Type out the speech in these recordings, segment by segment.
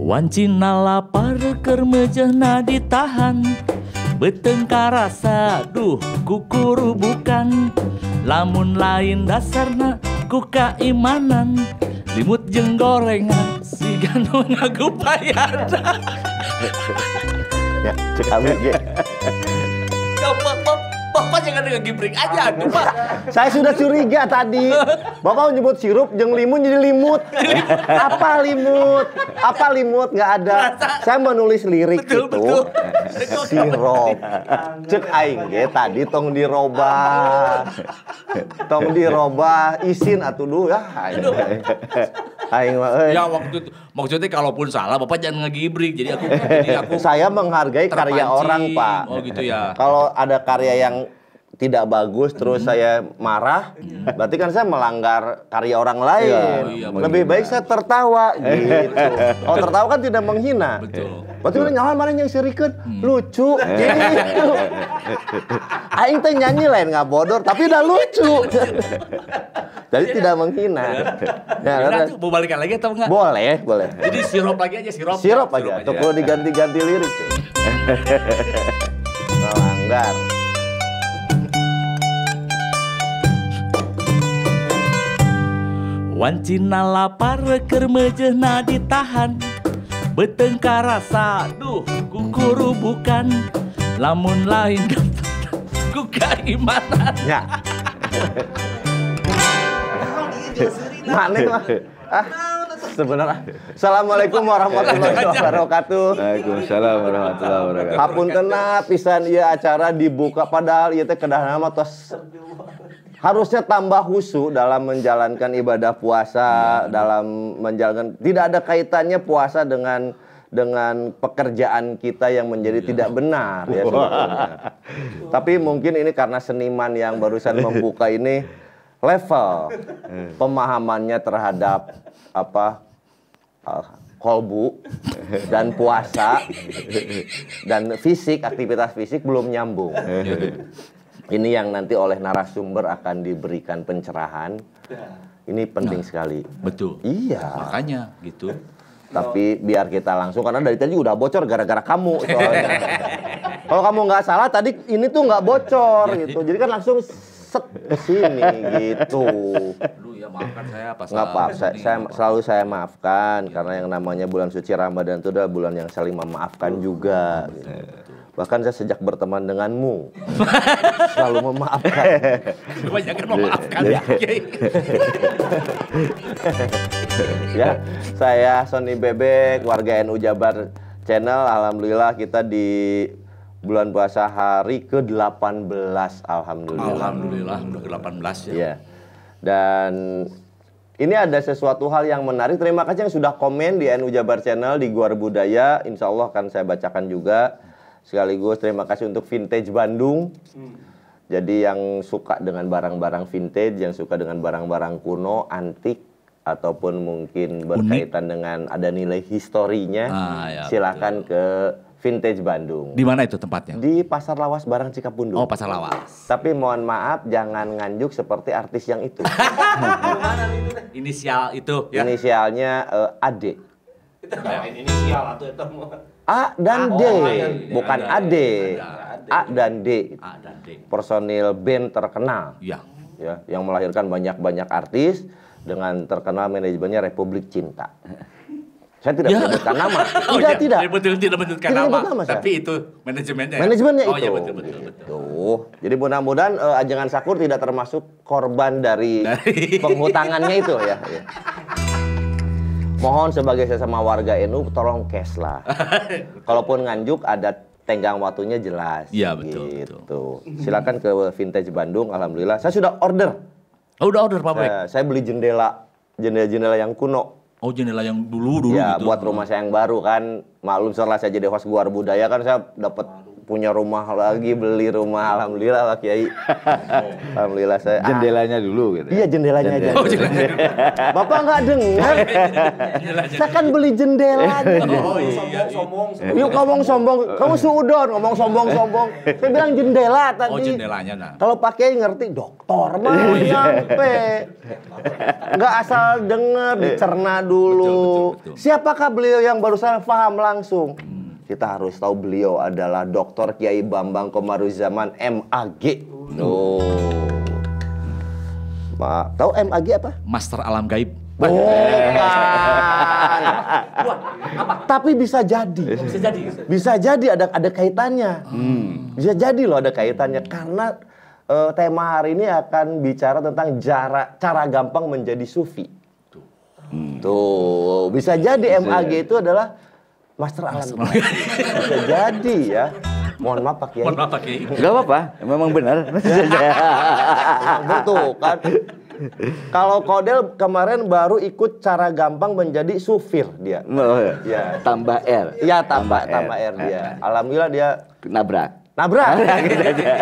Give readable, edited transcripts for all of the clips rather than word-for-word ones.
Wancina lapar kermejehna ditahan, betengkar rasa duh kukuru bukan, lamun lain dasarna ku kaimanan, limut jeung gorengan si ganu ngagupayana. Ya, cek abi ge. Bapak jangan dengan gibring aja, Pak. Saya sudah curiga tadi. Bapak menyebut sirup, jeung limun jadi limut. Apa limut? Apa limut? Nggak ada. Saya menulis lirik betul, itu. Betul. Sirup. Cek aing ge tadi tong dirobah. Tong dirobah isin atuh dulu ya. Aing mah euy. Ya waktu itu maksudnya kalaupun salah Bapak jangan ngegibring. Jadi aku saya menghargai karya orang, Pak. Oh gitu ya. Kalau ada karya yang tidak bagus terus saya marah, berarti kan saya melanggar karya orang lain. Iya, lebih baik saya tertawa gitu. Kalau tertawa kan tidak menghina. Betul. Berarti mana yang sirikeun lucu gitu. Aing teh nyanyi lain nggak bodor tapi udah lucu. Jadi tidak menghina. Ya, mau balikan lagi atau enggak? Boleh. Jadi sirup lagi aja, sirup. Sirup aja. Tuh perlu diganti-ganti lirik. Melanggar. Wancina lapar kermejehna ditahan, betengkar rasa duh kukuru bukan, lamun lain ku kaimanan. Ya. Mana mah? Sebenarnya. Assalamualaikum warahmatullahi wabarakatuh. Waalaikumsalam warahmatullahi wabarakatuh. Hapuntenna pisan ieu acara dibuka padahal ieu teh kedahanan mah tos harusnya tambah khusyuk dalam menjalankan ibadah puasa, dalam menjalankan tidak ada kaitannya puasa dengan pekerjaan kita yang menjadi tidak benar ya sebetulnya. Tapi mungkin ini karena seniman yang barusan membuka ini level pemahamannya terhadap kolbu dan puasa dan fisik, aktivitas fisik belum nyambung. Ini yang nanti oleh narasumber akan diberikan pencerahan. Ini penting sekali. Betul. Iya. Makanya gitu. Tapi biar kita langsung, karena dari tadi udah bocor gara-gara kamu soalnya. Kalau kamu nggak salah tadi ini tuh nggak bocor gitu. Jadi kan langsung set ke sini gitu. Aduh ya maafkan saya pas. Nggak apa-apa, selalu saya maafkan karena yang namanya bulan suci Ramadan itu adalah bulan yang saling memaafkan juga. Gitu. Bahkan saya sejak berteman denganmu selalu memaafkan. Kebanyakan memaafkan ya. Ya, saya Sony Bebek, warga NU Jabar Channel. Alhamdulillah kita di bulan puasa hari ke-18. Alhamdulillah udah ke-18 ya. Iya. Dan ini ada sesuatu hal yang menarik. Terima kasih yang sudah komen di NU Jabar Channel di Guar Budaya. Insya Allah akan saya bacakan juga. Sekaligus terima kasih untuk Vintage Bandung. Jadi yang suka dengan barang-barang vintage, yang suka dengan barang-barang kuno, antik, ataupun mungkin berkaitan dengan ada nilai historinya, ya, silakan ke Vintage Bandung. Di mana itu tempatnya? Di Pasar Lawas Barang Cikapundung. Oh, Pasar Lawas. Tapi mohon maaf, jangan nganjuk seperti artis yang itu. Inisial itu ya. Inisialnya AD. Inisial atau itu A dan D, bukan AD. A dan D. A dan D. Personil band terkenal. Ya. Ya, yang melahirkan banyak-banyak artis dengan terkenal manajemennya Republik Cinta. Saya tidak menyebutkan nama. Tidak. Betul tidak menyebutkan nama. Tapi itu manajemennya. Manajemennya itu. Oh itu. iya betul. Jadi mudah-mudahan Ajengan Sakur tidak termasuk korban dari penghutangannya itu ya. Mohon sebagai sesama warga NU tolong cash lah. Kalaupun nganjuk ada tenggang waktunya jelas. Iya betul. Gitu. Silakan ke Vintage Bandung. Alhamdulillah saya sudah order. Oh, udah order Pak Bek. Saya beli jendela yang kuno. Oh, jendela yang dulu ya, gitu. Buat rumah saya yang baru kan. Maklum setelah saya jadi host Guar Budaya kan saya dapat punya rumah lagi, beli rumah, alhamdulillah Pak Kiai. Alhamdulillah saya. Jendelanya dulu gitu. Iya, jendelanya aja. Bapak nggak dengar? Saya kan beli jendelanya. Oh iya, sombong. Yuk ngomong sombong, kamu suudon ngomong sombong. Saya bilang jendela tadi. Oh, jendelanya nah. Kalau Pak Kiai ngerti dokter mah nyampe. Nggak asal denger, dicerna dulu. Betul. Siapakah beliau yang barusan paham langsung? Kita harus tahu beliau adalah Dr. Kiai Bambang Komaruzzaman MAG. Tahu MAG apa? Master alam gaib. Bukan. Tapi bisa jadi. Bisa jadi ada kaitannya. Bisa jadi loh ada kaitannya karena tema hari ini akan bicara tentang cara gampang menjadi sufi. Tuh, bisa jadi MAG itu adalah Master alam. Bisa jadi ya. Mohon maaf Pak Kiai. Mohon maaf Pak Kiai. Enggak apa-apa, memang benar. Betul kan. Kalau Kodel kemarin baru ikut cara gampang menjadi sufir dia. Oh, Ya. Tambah R. Iya tambah R dia. Alhamdulillah dia Nabrak. gitu aja.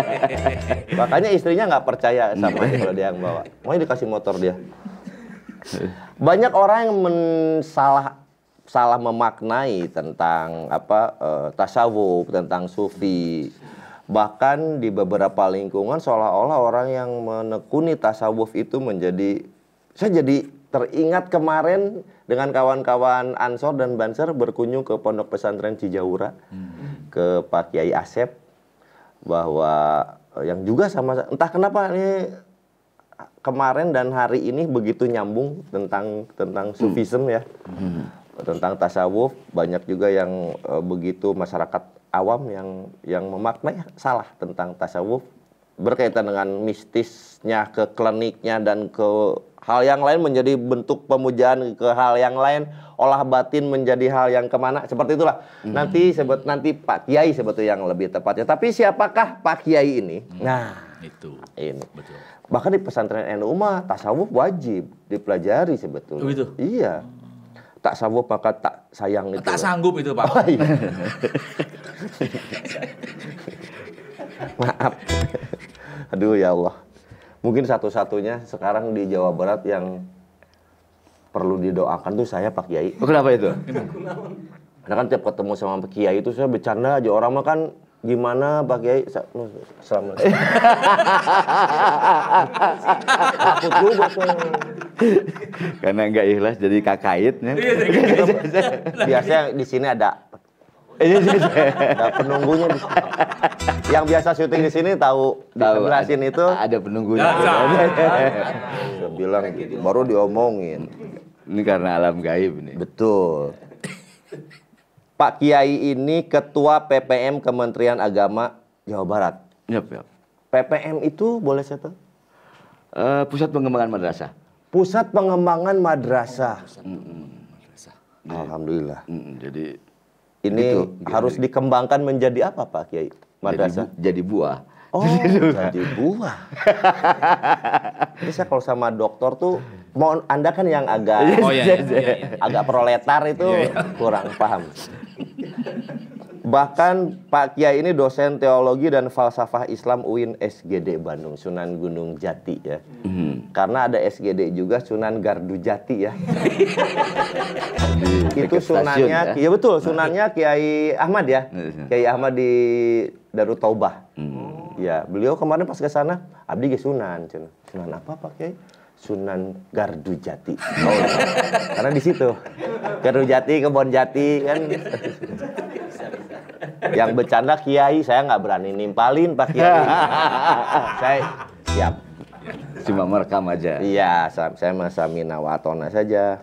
Makanya istrinya nggak percaya sama kalau dia yang bawa. Mau dikasih motor dia. Banyak orang yang salah memaknai tentang tasawuf, tentang sufi. Bahkan di beberapa lingkungan seolah-olah orang yang menekuni tasawuf itu saya jadi teringat kemarin dengan kawan-kawan Ansor dan Banser berkunjung ke Pondok Pesantren Cijaura ke Pak Kiai Asep, bahwa yang juga sama entah kenapa ini kemarin dan hari ini begitu nyambung tentang sufisme ya. Tentang tasawuf, banyak juga yang begitu masyarakat awam yang memaknai salah tentang tasawuf, berkaitan dengan mistisnya, ke kliniknya, dan ke hal yang lain menjadi bentuk pemujaan, ke hal yang lain olah batin menjadi hal yang kemana, seperti itulah. Nanti Pak Kiai sebetulnya yang lebih tepatnya. Tapi siapakah Pak Kiai ini? Nah, Itu. ini. Betul. Bahkan di pesantren NU mah tasawuf wajib dipelajari sebetulnya. Oh, gitu? Iya. Tak sanggup maka tak sayang itu. Tak sanggup itu Pak. Oh, iya. Maaf. Aduh ya Allah. Mungkin satu-satunya sekarang di Jawa Barat yang perlu didoakan tuh saya Pak Kiai. Oh, kenapa itu? Karena kan tiap ketemu sama Pak Kiai itu saya bercanda aja. Orang mah kan gimana Pak Kiai? Selamat. Takut juga tuh. Karena nggak ikhlas jadi kakaitnya. Biasanya di sini ada penunggunya. Yang biasa syuting di sini tahu sebelah sini itu ada penunggunya. saya bilang gitu, baru diomongin. Ini karena alam gaib nih. Betul. Pak Kiai ini Ketua PPM Kementerian Agama Jawa Barat. Yap. PPM itu boleh saya tahu? Pusat Pengembangan Madrasah. Pusat Pengembangan Madrasah. Alhamdulillah. Jadi Ini gitu, harus dikembangkan menjadi apa Pak Kiai? Madrasah. jadi buah. Oh, jadi buah. Ini saya kalau sama dokter tuh, mau Anda kan yang agak agak proletar itu kurang paham. Bahkan Pak Kiai ini dosen teologi dan falsafah Islam UIN SGD Bandung, Sunan Gunung Jati ya. Karena ada SGD juga Sunan Gardu Jati ya. Itu sunannya, ya betul, sunannya Kiai Ahmad ya. Kiai Ahmad di Darut Taubah. Ya, beliau kemarin pas ke sana, abdi ge Sunan. Sunan apa Pak Kiai? Sunan Gardu Jati. Oh, ya. Karena di situ Gardu Jati, Kebon Jati kan. Yang bercanda Kiai, saya nggak berani nimpalin Pak Kiai. Saya siap. Cuma merekam aja. Iya, saya Samina Watona saja.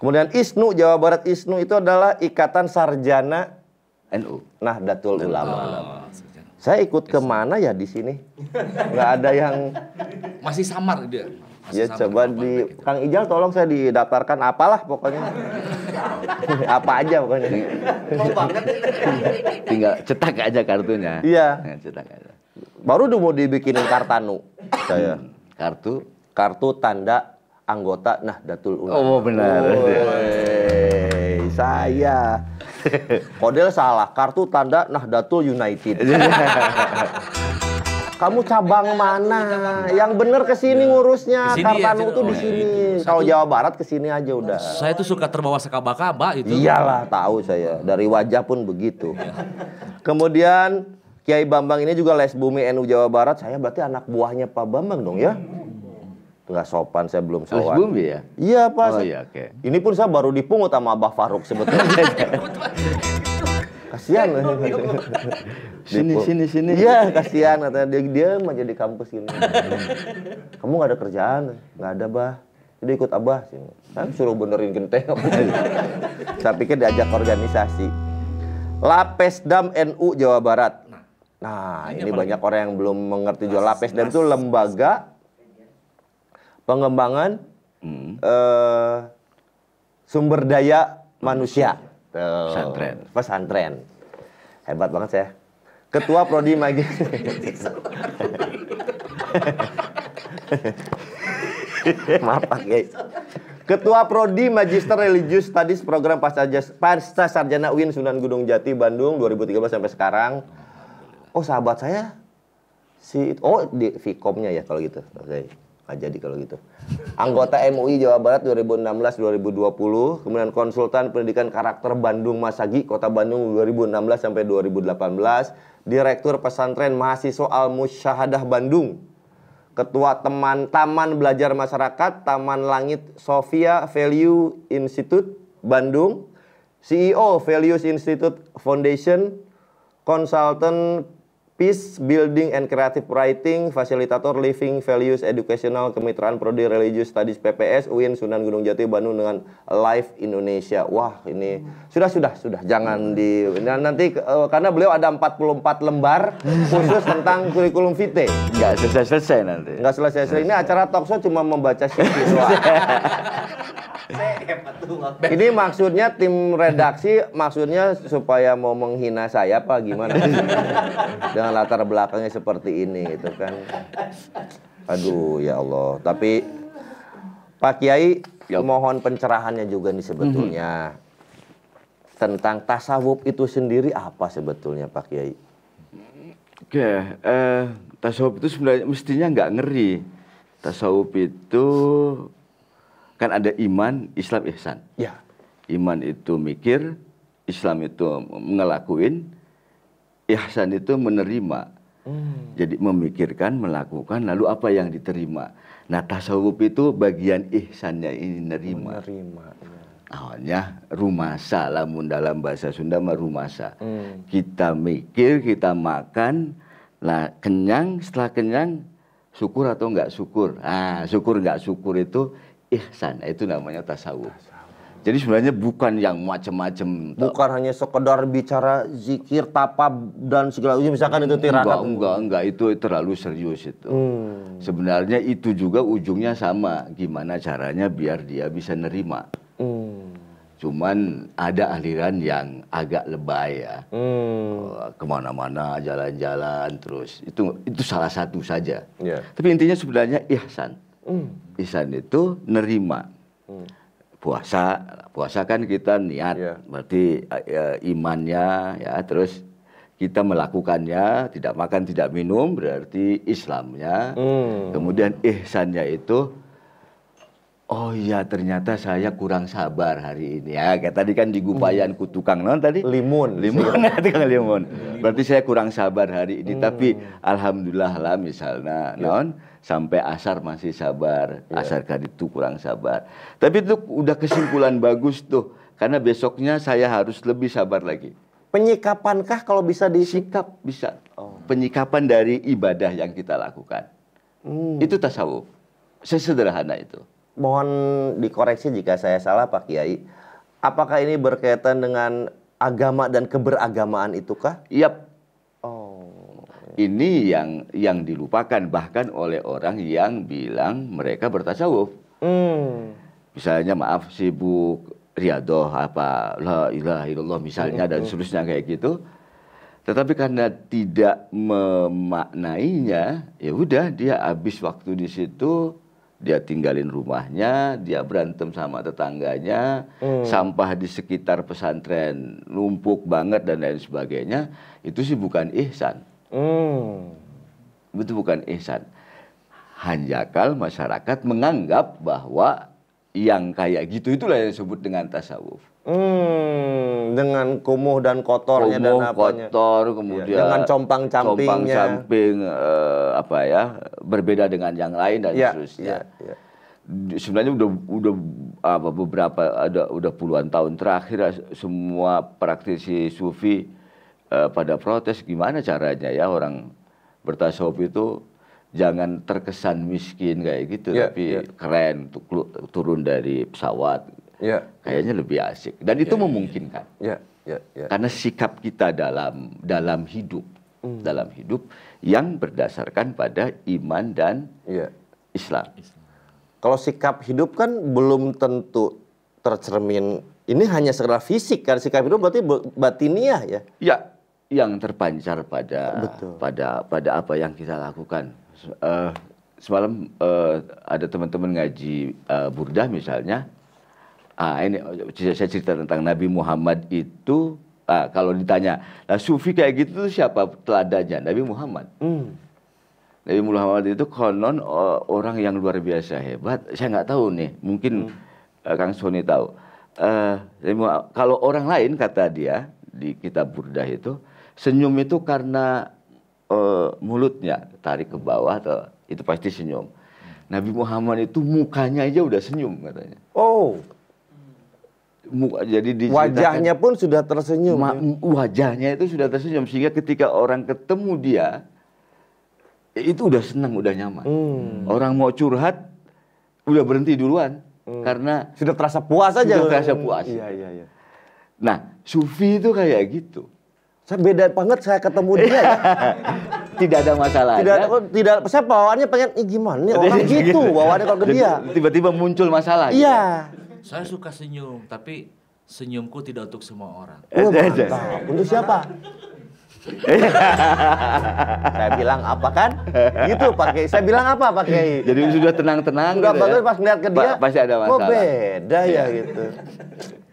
Kemudian ISNU, Jawa Barat ISNU itu adalah Ikatan Sarjana NU. Nahdlatul Ulama. Saya ikut kemana ya di sini? Nggak ada yang. Masih samar dia. Ya coba di Kang Ijal tolong saya didaftarkan apalah pokoknya. Apa aja pokoknya. Tinggal cetak aja kartunya. Iya. Cetak aja. Baru mau dibikinin kartanu saya. Kartu tanda anggota Nahdlatul Ulama. Oh benar. Saya Kodel salah, kartu tanda Nahdlatul United. Kamu cabang mana? Yang bener ke sini ngurusnya. Kesini Kartanu ya, tuh di oh, sini. itu. Kalau Jawa Barat ke sini aja udah. Saya tuh suka terbawa sekaba-kaba itu. Iyalah, tahu saya. Dari wajah pun begitu. Kemudian Kiai Bambang ini juga les bumi NU Jawa Barat. Saya berarti anak buahnya Pak Bambang dong ya? Nggak sopan, saya belum Les sowan. bumi ya? Iya Pak. Oh iya, oke. Ini pun saya baru dipungut sama Abah Faruk sebetulnya. Kasihan. Sini. Iya, kasihan katanya dia aja di kampus ini. Kamu nggak ada kerjaan? Nggak ada, Bah. Jadi ikut Abah sini. Saya suruh benerin genteng. Saya pikir diajak organisasi. Lapesdam NU Jawa Barat. Nah, ini banyak orang yang belum mengerti juga. Lapesdam itu lembaga pengembangan sumber daya manusia. Pesantren. Hebat banget saya. Ketua Prodi Magister. Maaf Pak Kiai. Ketua Prodi Magister Religious Studies Program Pasca Sarjana UIN Sunan Gunung Jati Bandung 2013 sampai sekarang. Oh, sahabat saya di Vkomnya ya kalau gitu. Oke. Nggak jadi kalau gitu. Anggota MUI Jawa Barat 2016-2020, kemudian konsultan pendidikan karakter Bandung Masagi Kota Bandung 2016 sampai 2018, Direktur Pesantren Mahasiswa Al-Musyahadah Bandung, Ketua Taman Belajar Masyarakat Taman Langit Sofia Value Institute Bandung, CEO Values Institute Foundation, konsultan Peace Building and Creative Writing, fasilitator Living Values Educational, kemitraan Prodi Religious Studies PPS UIN Sunan Gunung Jati Bandung dengan Live Indonesia. Wah, ini sudah jangan nanti karena beliau ada 44 lembar khusus tentang kurikulum vitae. Nggak selesai nanti. Nggak selesai. Ini acara talkshow cuma membaca CV doang. Ini maksudnya tim redaksi maksudnya supaya mau menghina saya apa gimana? Dengan latar belakangnya seperti ini gitu kan. Aduh ya Allah. Tapi Pak Kiai mohon pencerahannya juga nih sebetulnya. Tentang tasawuf itu sendiri apa sebetulnya Pak Kiai? Oke, tasawuf itu sebenarnya mestinya nggak ngeri. Tasawuf itu kan ada iman, Islam, ihsan. Ya. Iman itu mikir, Islam itu ngelakuin, ihsan itu menerima. Jadi memikirkan, melakukan, lalu apa yang diterima. Nah, tasawuf itu bagian ihsannya ini nerima. Awalnya rumasa, lamun dalam bahasa Sunda mah rumasa. Kita mikir, kita makan, lah kenyang, setelah kenyang syukur atau enggak syukur. Ah, syukur enggak syukur itu ihsan, itu namanya tasawuf. Jadi sebenarnya bukan yang macam-macam. Bukan hanya sekedar bicara zikir, tapa dan segala macam. Misalkan itu tirakat. Enggak, itu terlalu serius itu. Sebenarnya itu juga ujungnya sama. Gimana caranya biar dia bisa nerima. Cuman ada aliran yang agak lebay ya. Kemana-mana jalan-jalan terus. Itu salah satu saja. Yeah. Tapi intinya sebenarnya ihsan. Ihsan itu nerima. Puasa kan kita niat, berarti imannya ya, terus kita melakukannya, tidak makan tidak minum berarti Islamnya. Kemudian ihsannya itu, oh iya ternyata saya kurang sabar hari ini ya. Kayak tadi kan di Gupayan kutukang non tadi? Limun. Tukang limun. Berarti saya kurang sabar hari ini, tapi alhamdulillah lah misalnya non sampai asar masih sabar, asar kan itu kurang sabar. Tapi itu udah kesimpulan bagus tuh, karena besoknya saya harus lebih sabar lagi. Penyikapankah kalau bisa Sikap bisa. Penyikapan dari ibadah yang kita lakukan. Itu tasawuf. Sesederhana itu. Mohon dikoreksi jika saya salah Pak Kiai. Apakah ini berkaitan dengan agama dan keberagamaan itukah? Yap. Oh. Ini yang dilupakan bahkan oleh orang yang bilang mereka bertasawuf. Misalnya maaf sibuk riadoh apa la ilaha illallah misalnya dan seterusnya kayak gitu. Tetapi karena tidak memaknainya, ya udah dia habis waktu di situ dia tinggalin rumahnya, dia berantem sama tetangganya, sampah di sekitar pesantren numpuk banget dan lain sebagainya, itu sih bukan ihsan. Itu bukan ihsan. Hanjakal masyarakat menganggap bahwa yang kayak gitu itulah yang disebut dengan tasawuf. Dengan kumuh dan kotornya dan apanya. Kotor, kemudian dengan compang-campingnya. Apa ya, berbeda dengan yang lain dan seterusnya. Sebenarnya udah beberapa udah puluhan tahun terakhir semua praktisi sufi pada protes gimana caranya ya orang bertasawuf itu jangan terkesan miskin kayak gitu, tapi keren turun dari pesawat. Kayaknya lebih asik dan itu memungkinkan. Karena sikap kita dalam hidup, yang berdasarkan pada iman dan Islam. Kalau sikap hidup kan belum tentu tercermin. Ini hanya sekedar fisik kan, sikap hidup berarti batiniah ya. Ya, yang terpancar pada apa yang kita lakukan. Semalam ada teman-teman ngaji burdah misalnya. Ini saya cerita tentang Nabi Muhammad itu. Kalau ditanya, nah sufi kayak gitu tuh siapa teladannya? Nabi Muhammad. Nabi Muhammad itu konon orang yang luar biasa hebat. Saya nggak tahu nih, mungkin Kang Sony tahu. Kalau orang lain kata dia di kitab burdah itu, senyum itu karena mulutnya tarik ke bawah atau itu pasti senyum. Nabi Muhammad itu mukanya aja udah senyum katanya. Jadi wajahnya pun sudah tersenyum. Wajahnya itu sudah tersenyum sehingga ketika orang ketemu dia itu udah senang, udah nyaman. Orang mau curhat udah berhenti duluan karena sudah terasa puas aja. Sudah terasa puas. Iya. Nah, sufi itu kayak gitu. Saya beda banget saya ketemu dia ya. Tidak ada masalah. Tidak, saya bawaannya pengen gimana nih orang gitu bawaannya kalau ke dia. Tiba-tiba muncul masalah. Iya. Gitu. Saya suka senyum, tapi senyumku tidak untuk semua orang. Mantap. Untuk siapa? Saya bilang apa kan? Gitu Pak Kiai. Saya bilang apa Pak Kiai? Jadi sudah tenang-tenang. Sudah gitu bagus pas ngeliat ke dia. Pasti ada masalah. Kok beda ya gitu.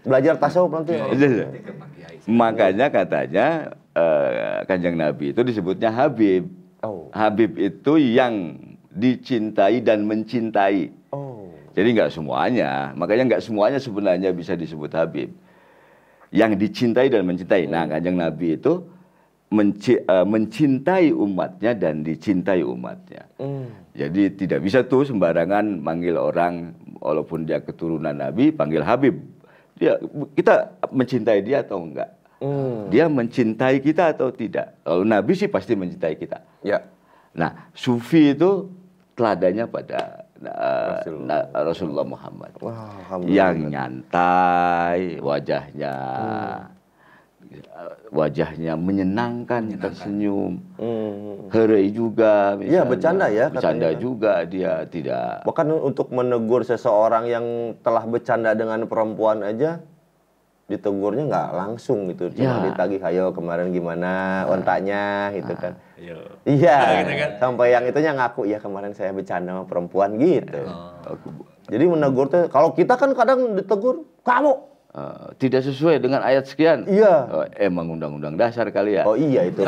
Belajar tasawuf nanti. Makanya katanya Kanjeng Nabi itu disebutnya Habib. Habib itu yang dicintai dan mencintai. Jadi nggak semuanya. Makanya nggak semuanya sebenarnya bisa disebut Habib. Yang dicintai dan mencintai. Nah, Kanjeng Nabi itu mencintai umatnya dan dicintai umatnya. Jadi tidak bisa tuh sembarangan manggil orang walaupun dia keturunan Nabi panggil Habib. Kita mencintai dia atau enggak? Dia mencintai kita atau tidak? Kalau Nabi sih pasti mencintai kita. Nah, sufi itu teladannya pada Rasulullah Muhammad. Yang nyantai wajahnya menyenangkan, tersenyum, heureuy juga misalnya. Iya, bercanda ya. Bercanda juga, dia tidak. Bahkan untuk menegur seseorang yang telah bercanda dengan perempuan aja, ditegurnya nggak langsung gitu, cuma ditagih, ayo kemarin gimana ontaknya gitu kan. Iya, sampai yang itunya ngaku, ya kemarin saya bercanda sama perempuan gitu. Jadi menegur tuh, kalau kita kan kadang ditegur, kamu tidak sesuai dengan ayat sekian. Iya. Emang undang-undang dasar kali ya. Oh iya itu.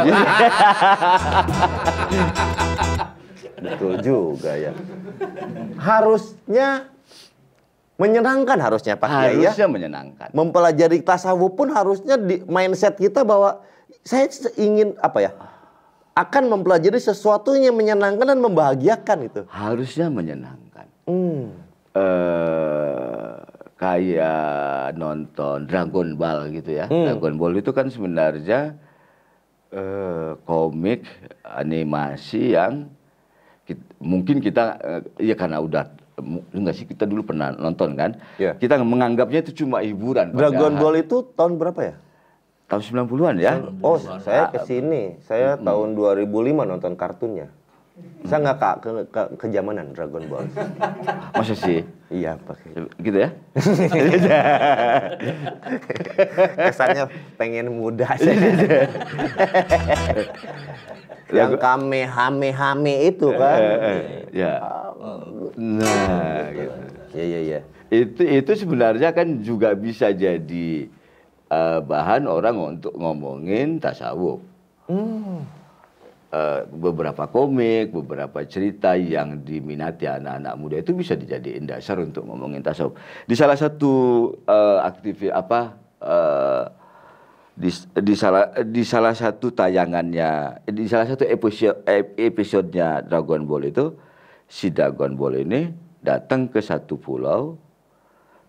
Betul juga ya. Harusnya menyenangkan harusnya Pak Kiai ya. Harusnya menyenangkan. Mempelajari tasawuf pun harusnya di mindset kita bahwa saya ingin apa ya? Akan mempelajari sesuatu yang menyenangkan dan membahagiakan itu. Harusnya menyenangkan. Kayak nonton Dragon Ball gitu ya. Dragon Ball itu kan sebenarnya komik animasi yang mungkin kita ya karena udah enggak sih, kita dulu pernah nonton kan. Kita menganggapnya itu cuma hiburan. Dragon Ball itu tahun berapa ya? Tahun 90-an ya. Oh, saya kesini. Saya tahun 2005 nonton kartunnya. Saya nggak kejamanan Dragon Ball. Masa sih? Iya, pakai. Gitu ya? Kesannya pengen muda saja. Yang kamehame itu kan. Ya. Nah, gitu. Iya. Itu sebenarnya kan juga bisa jadi bahan orang untuk ngomongin tasawuf. Beberapa komik, beberapa cerita yang diminati anak-anak muda itu bisa dijadiin dasar untuk ngomongin tasawuf. Di salah satu di salah satu tayangannya, di salah satu episodenya Dragon Ball itu, si Dragon Ball ini datang ke satu pulau,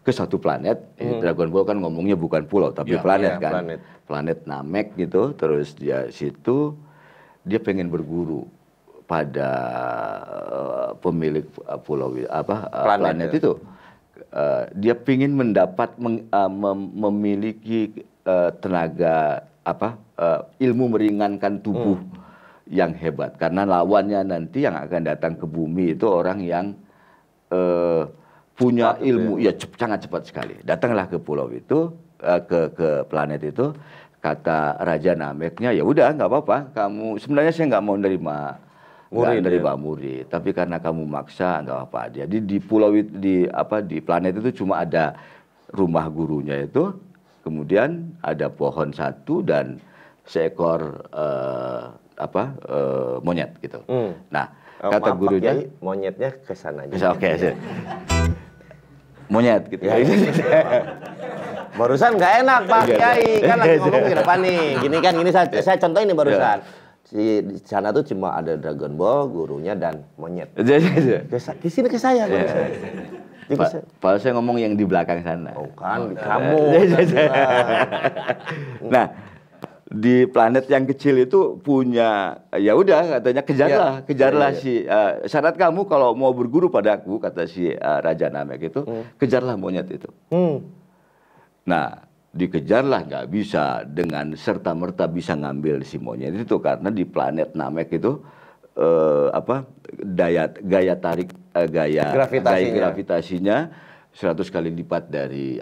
ke satu planet. Dragon Ball kan ngomongnya bukan pulau tapi planet kan, planet Namek gitu. Terus dia situ dia pengen berguru pada pemilik pulau planet itu. Dia pengen memiliki tenaga ilmu meringankan tubuh yang hebat, karena lawannya nanti yang akan datang ke bumi itu orang yang punya ilmu sangat cepat sekali. Datanglah ke pulau itu, ke planet itu. Kata Raja Nameknya, ya udah nggak apa-apa, kamu sebenarnya saya nggak mau nerima murid, tapi karena kamu maksa nggak apa-apa. Jadi di pulau di planet itu cuma ada rumah gurunya itu, kemudian ada pohon satu dan seekor monyet gitu. Nah, kata gurunya, monyetnya ke sana aja. Oke. Monyet gitu. Barusan nggak enak Pak Kiai, kan lagi ngomong ke depan nih. Gini saya contohin nih barusan. Di sana tuh cuma ada Dragon Ball, gurunya dan monyet. Ke sini ke saya. Padahal saya ngomong yang di belakang sana. Oh kan, kamu. Nah, di planet yang kecil itu punya, ya udah katanya kejarlah si syarat kamu kalau mau berguru padaku, kata si Raja Namek itu, kejarlah monyet itu. Nah, dikejarlah, nggak bisa dengan serta-merta bisa ngambil si monyet itu, karena di planet Namek itu gaya gravitasinya 100 kali lipat dari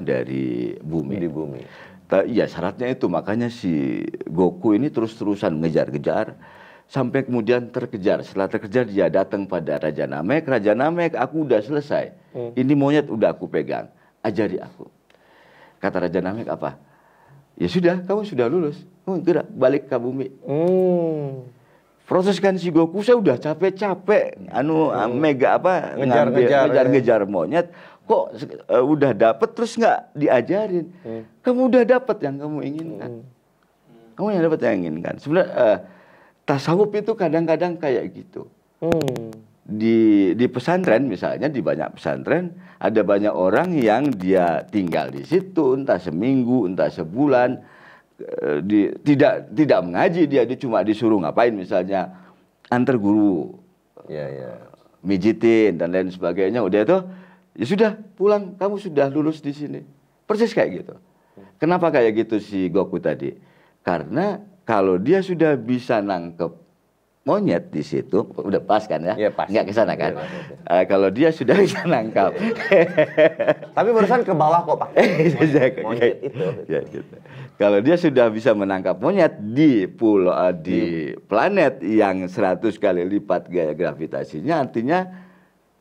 dari bumi. Di bumi. Iya, syaratnya itu. Makanya si Goku ini terus-terusan ngejar-kejar sampai kemudian terkejar. Setelah terkejar dia datang pada Raja Namek. Raja Namek, aku udah selesai. Ini monyet udah aku pegang. Ajari aku. Kata Raja Namek apa? Ya sudah, kamu sudah lulus. Gerak balik ke bumi. Proseskan si Goku, saya udah capek-capek ngejar monyet, kok udah dapet terus nggak diajarin. Kamu udah dapet yang kamu inginkan. Kamu yang dapet yang inginkan. Sebenarnya tasawuf itu kadang-kadang kayak gitu. Di pesantren misalnya, di banyak pesantren ada banyak orang yang dia tinggal di situ entah seminggu, entah sebulan. Tidak mengaji, dia cuma disuruh ngapain, misalnya antar guru, mijitin dan lain sebagainya. Udah itu ya sudah pulang, kamu sudah lulus di sini. Persis kayak gitu. Kenapa kayak gitu si Goku tadi? Karena kalau dia sudah bisa nangkep monyet di situ, udah pas kan ya? Iya, pas. Nggak kesana kan? Kalau dia sudah bisa nangkap. Tapi barusan ke bawah kok Pak. Monyet itu. Ya, gitu. Kalau dia sudah bisa menangkap monyet di pulau di planet yang 100 kali lipat gaya gravitasinya, artinya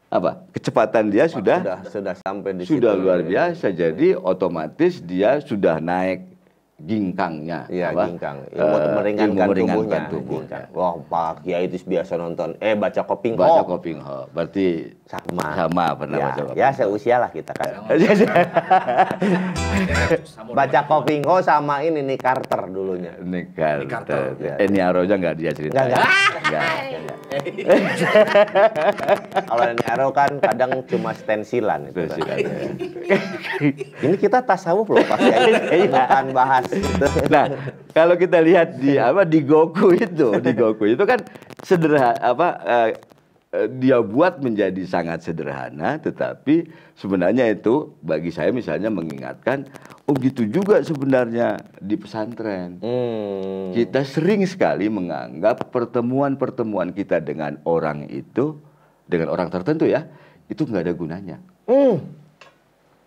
apa? Kecepatan dia sudah sampai di sudah situ. luar biasa. Jadi otomatis dia sudah naik ginkangnya, ginkang, ilmu meringankan tubuhnya. Wah, Pak Kiai itu biasa nonton, baca Kopingho. Baca Kopingho, berarti sama pernah baca Kopingho. Ya seusia lah kita kan. Baca Kopingho sama ini nih Carter dulunya. Nick Carter. Ini Aroja nggak dia cerita. Nggak. Kalau ini Aro kan kadang cuma stensilan itu. Ini kita tasawuf loh Pak Kiai, bukan bahas. Nah, kalau kita lihat di Goku itu kan sederhana, dia buat menjadi sangat sederhana, tetapi sebenarnya itu bagi saya misalnya mengingatkan, gitu juga sebenarnya di pesantren. Kita sering sekali menganggap pertemuan-pertemuan kita dengan orang itu, dengan orang tertentu ya, itu nggak ada gunanya.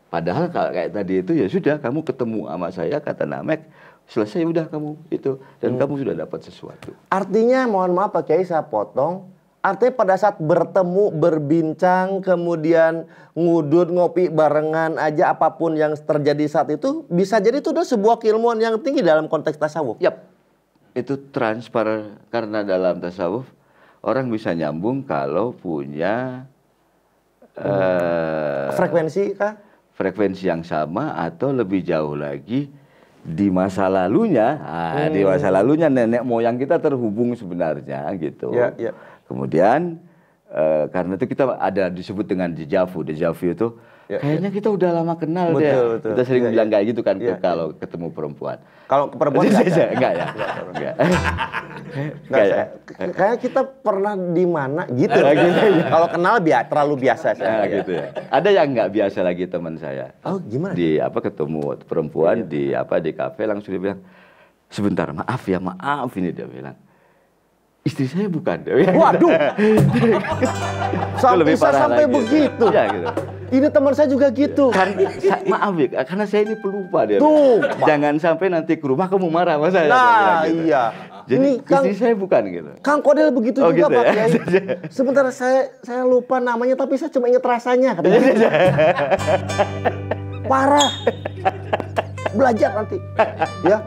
Padahal kayak tadi itu ya sudah, kamu ketemu sama saya, kata Namek, selesai udah kamu itu, dan kamu sudah dapat sesuatu. Artinya mohon maaf Pak Kiai saya potong, artinya pada saat bertemu, berbincang, kemudian ngudut, ngopi barengan aja, apapun yang terjadi saat itu, bisa jadi itu adalah sebuah keilmuan yang tinggi dalam konteks tasawuf. Yap, itu transparan karena dalam tasawuf orang bisa nyambung kalau punya Frekuensi kah? frekuensi yang sama atau lebih jauh lagi di masa lalunya. Di masa lalunya nenek moyang kita terhubung sebenarnya gitu. Ya, ya. Kemudian karena itu kita ada disebut dengan dejavu. Dejavu itu kayaknya kita udah lama kenal deh. Betul. Kita sering bilang kayak gitu kan Ya, kalau ketemu perempuan. Kalau perempuan enggak Enggak ya? Enggak ya? Kayak kita pernah di mana gitu. Kalau kenal terlalu biasa saya. Gitu ya. Ada yang nggak biasa lagi teman saya. Oh, gimana? Di ketemu perempuan di kafe langsung dia bilang, "Sebentar, maaf ini," dia bilang. "Istri saya bukan." Waduh. Lebih Bisa parah sampai lagi. begitu. Iya gitu. Ini teman saya juga gitu. Maaf ya, karena saya ini pelupa dia. Tuh, Jangan sampai nanti ke rumah kamu marah sama saya. dia Nah, bilang gitu. iya. Jadi Ini istri saya bukan gitu. Kang Kodel begitu Oh, juga gitu Pak ya? Kiai. Sebentar saya lupa namanya tapi saya cuma ingat rasanya katanya. Parah. Belajar nanti. Ya.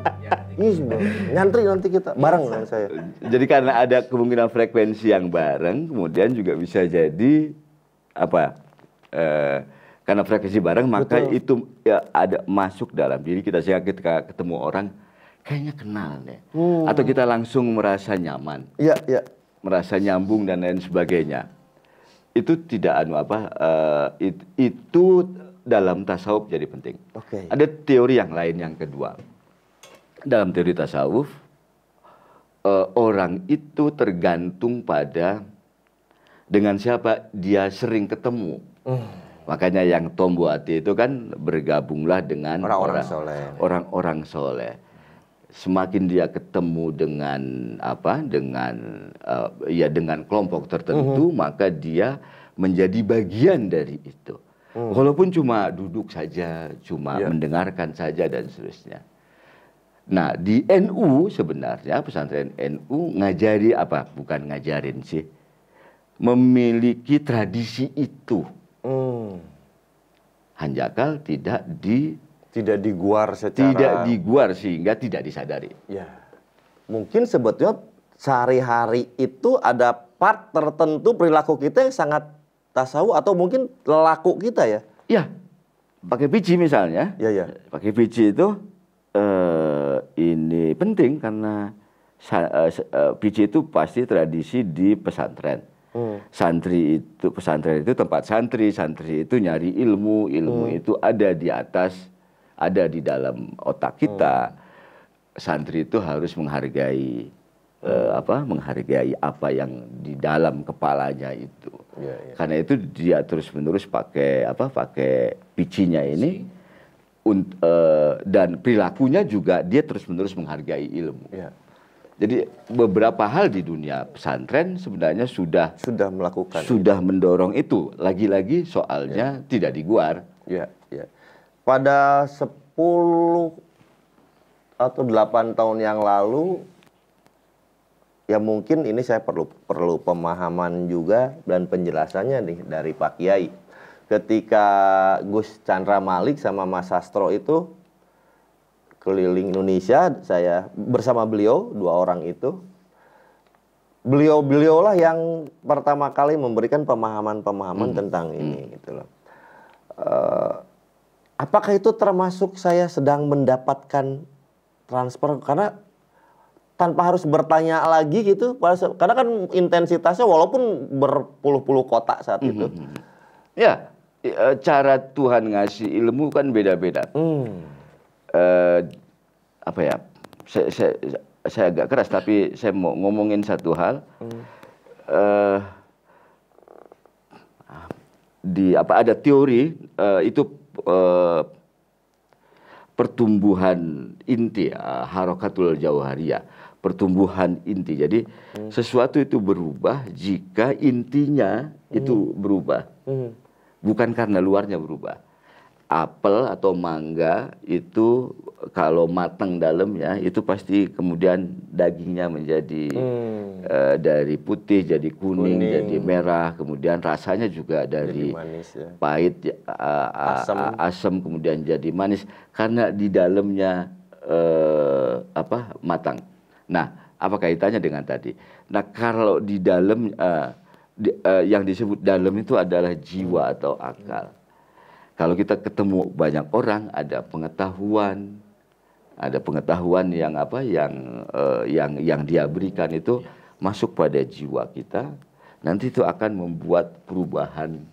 Ini nyantri nanti kita bareng dengan saya. Jadi karena ada kemungkinan frekuensi yang bareng, kemudian juga bisa jadi karena frekuensi bareng, maka itu ya ada masuk dalam diri kita sehingga ketika ketemu orang kayaknya kenal deh. Atau kita langsung merasa nyaman. Iya, iya. Merasa nyambung dan lain sebagainya. Itu tidak itu dalam tasawuf jadi penting. Oke. Ada teori yang lain yang kedua. Dalam teori tasawuf, orang itu tergantung pada dengan siapa dia sering ketemu. Makanya yang tombo hati itu kan bergabunglah dengan orang-orang soleh. Semakin dia ketemu dengan dengan kelompok tertentu, maka dia menjadi bagian dari itu. Walaupun cuma duduk saja, cuma mendengarkan saja dan seterusnya. Nah, di NU sebenarnya pesantren NU ngajari bukan ngajarin sih. Memiliki tradisi itu. Hanjakal tidak diguar secara tidak diguar sehingga tidak disadari. Ya. Mungkin sebetulnya sehari-hari itu ada part tertentu perilaku kita yang sangat tasawuf atau mungkin laku kita ya. Iya. Pakai biji misalnya. Iya. Pakai biji itu ini penting karena biji itu pasti tradisi di pesantren. Pesantren itu tempat santri itu nyari ilmu itu ada di atas, ada di dalam otak kita. Santri itu harus menghargai menghargai apa yang di dalam kepalanya itu. Karena itu dia terus-menerus pakai bijinya ini dan perilakunya juga dia terus-menerus menghargai ilmu. Jadi beberapa hal di dunia pesantren sebenarnya sudah melakukan, sudah mendorong itu. Lagi-lagi soalnya tidak diguar. Pada 10 atau 8 tahun yang lalu, ya mungkin ini saya perlu pemahaman juga dan penjelasannya nih dari Pak Kiai. Ketika Gus Chandra Malik sama Mas Sastro itu keliling Indonesia, saya bersama beliau, 2 orang itu. Beliau-beliaulah yang pertama kali memberikan pemahaman-pemahaman tentang ini gitu loh. Apakah itu termasuk saya sedang mendapatkan transfer karena tanpa harus bertanya lagi gitu, karena kan intensitasnya walaupun berpuluh-puluh kota saat itu. Ya, cara Tuhan ngasih ilmu kan beda-beda. Saya agak keras tapi saya mau ngomongin satu hal. Ada teori itu pertumbuhan inti, harokatul jauhariyah, pertumbuhan inti. Jadi sesuatu itu berubah jika intinya itu berubah, bukan karena luarnya berubah. apel atau mangga itu kalau matang dalamnya itu pasti kemudian dagingnya menjadi dari putih jadi kuning, jadi merah, kemudian rasanya juga dari manis, ya. pahit, asam, kemudian jadi manis karena di dalamnya matang. Nah, apa kaitannya dengan tadi? Nah, kalau di dalam yang disebut dalam itu adalah jiwa atau akal. Kalau kita ketemu banyak orang, ada pengetahuan yang dia berikan itu masuk pada jiwa kita, nanti itu akan membuat perubahan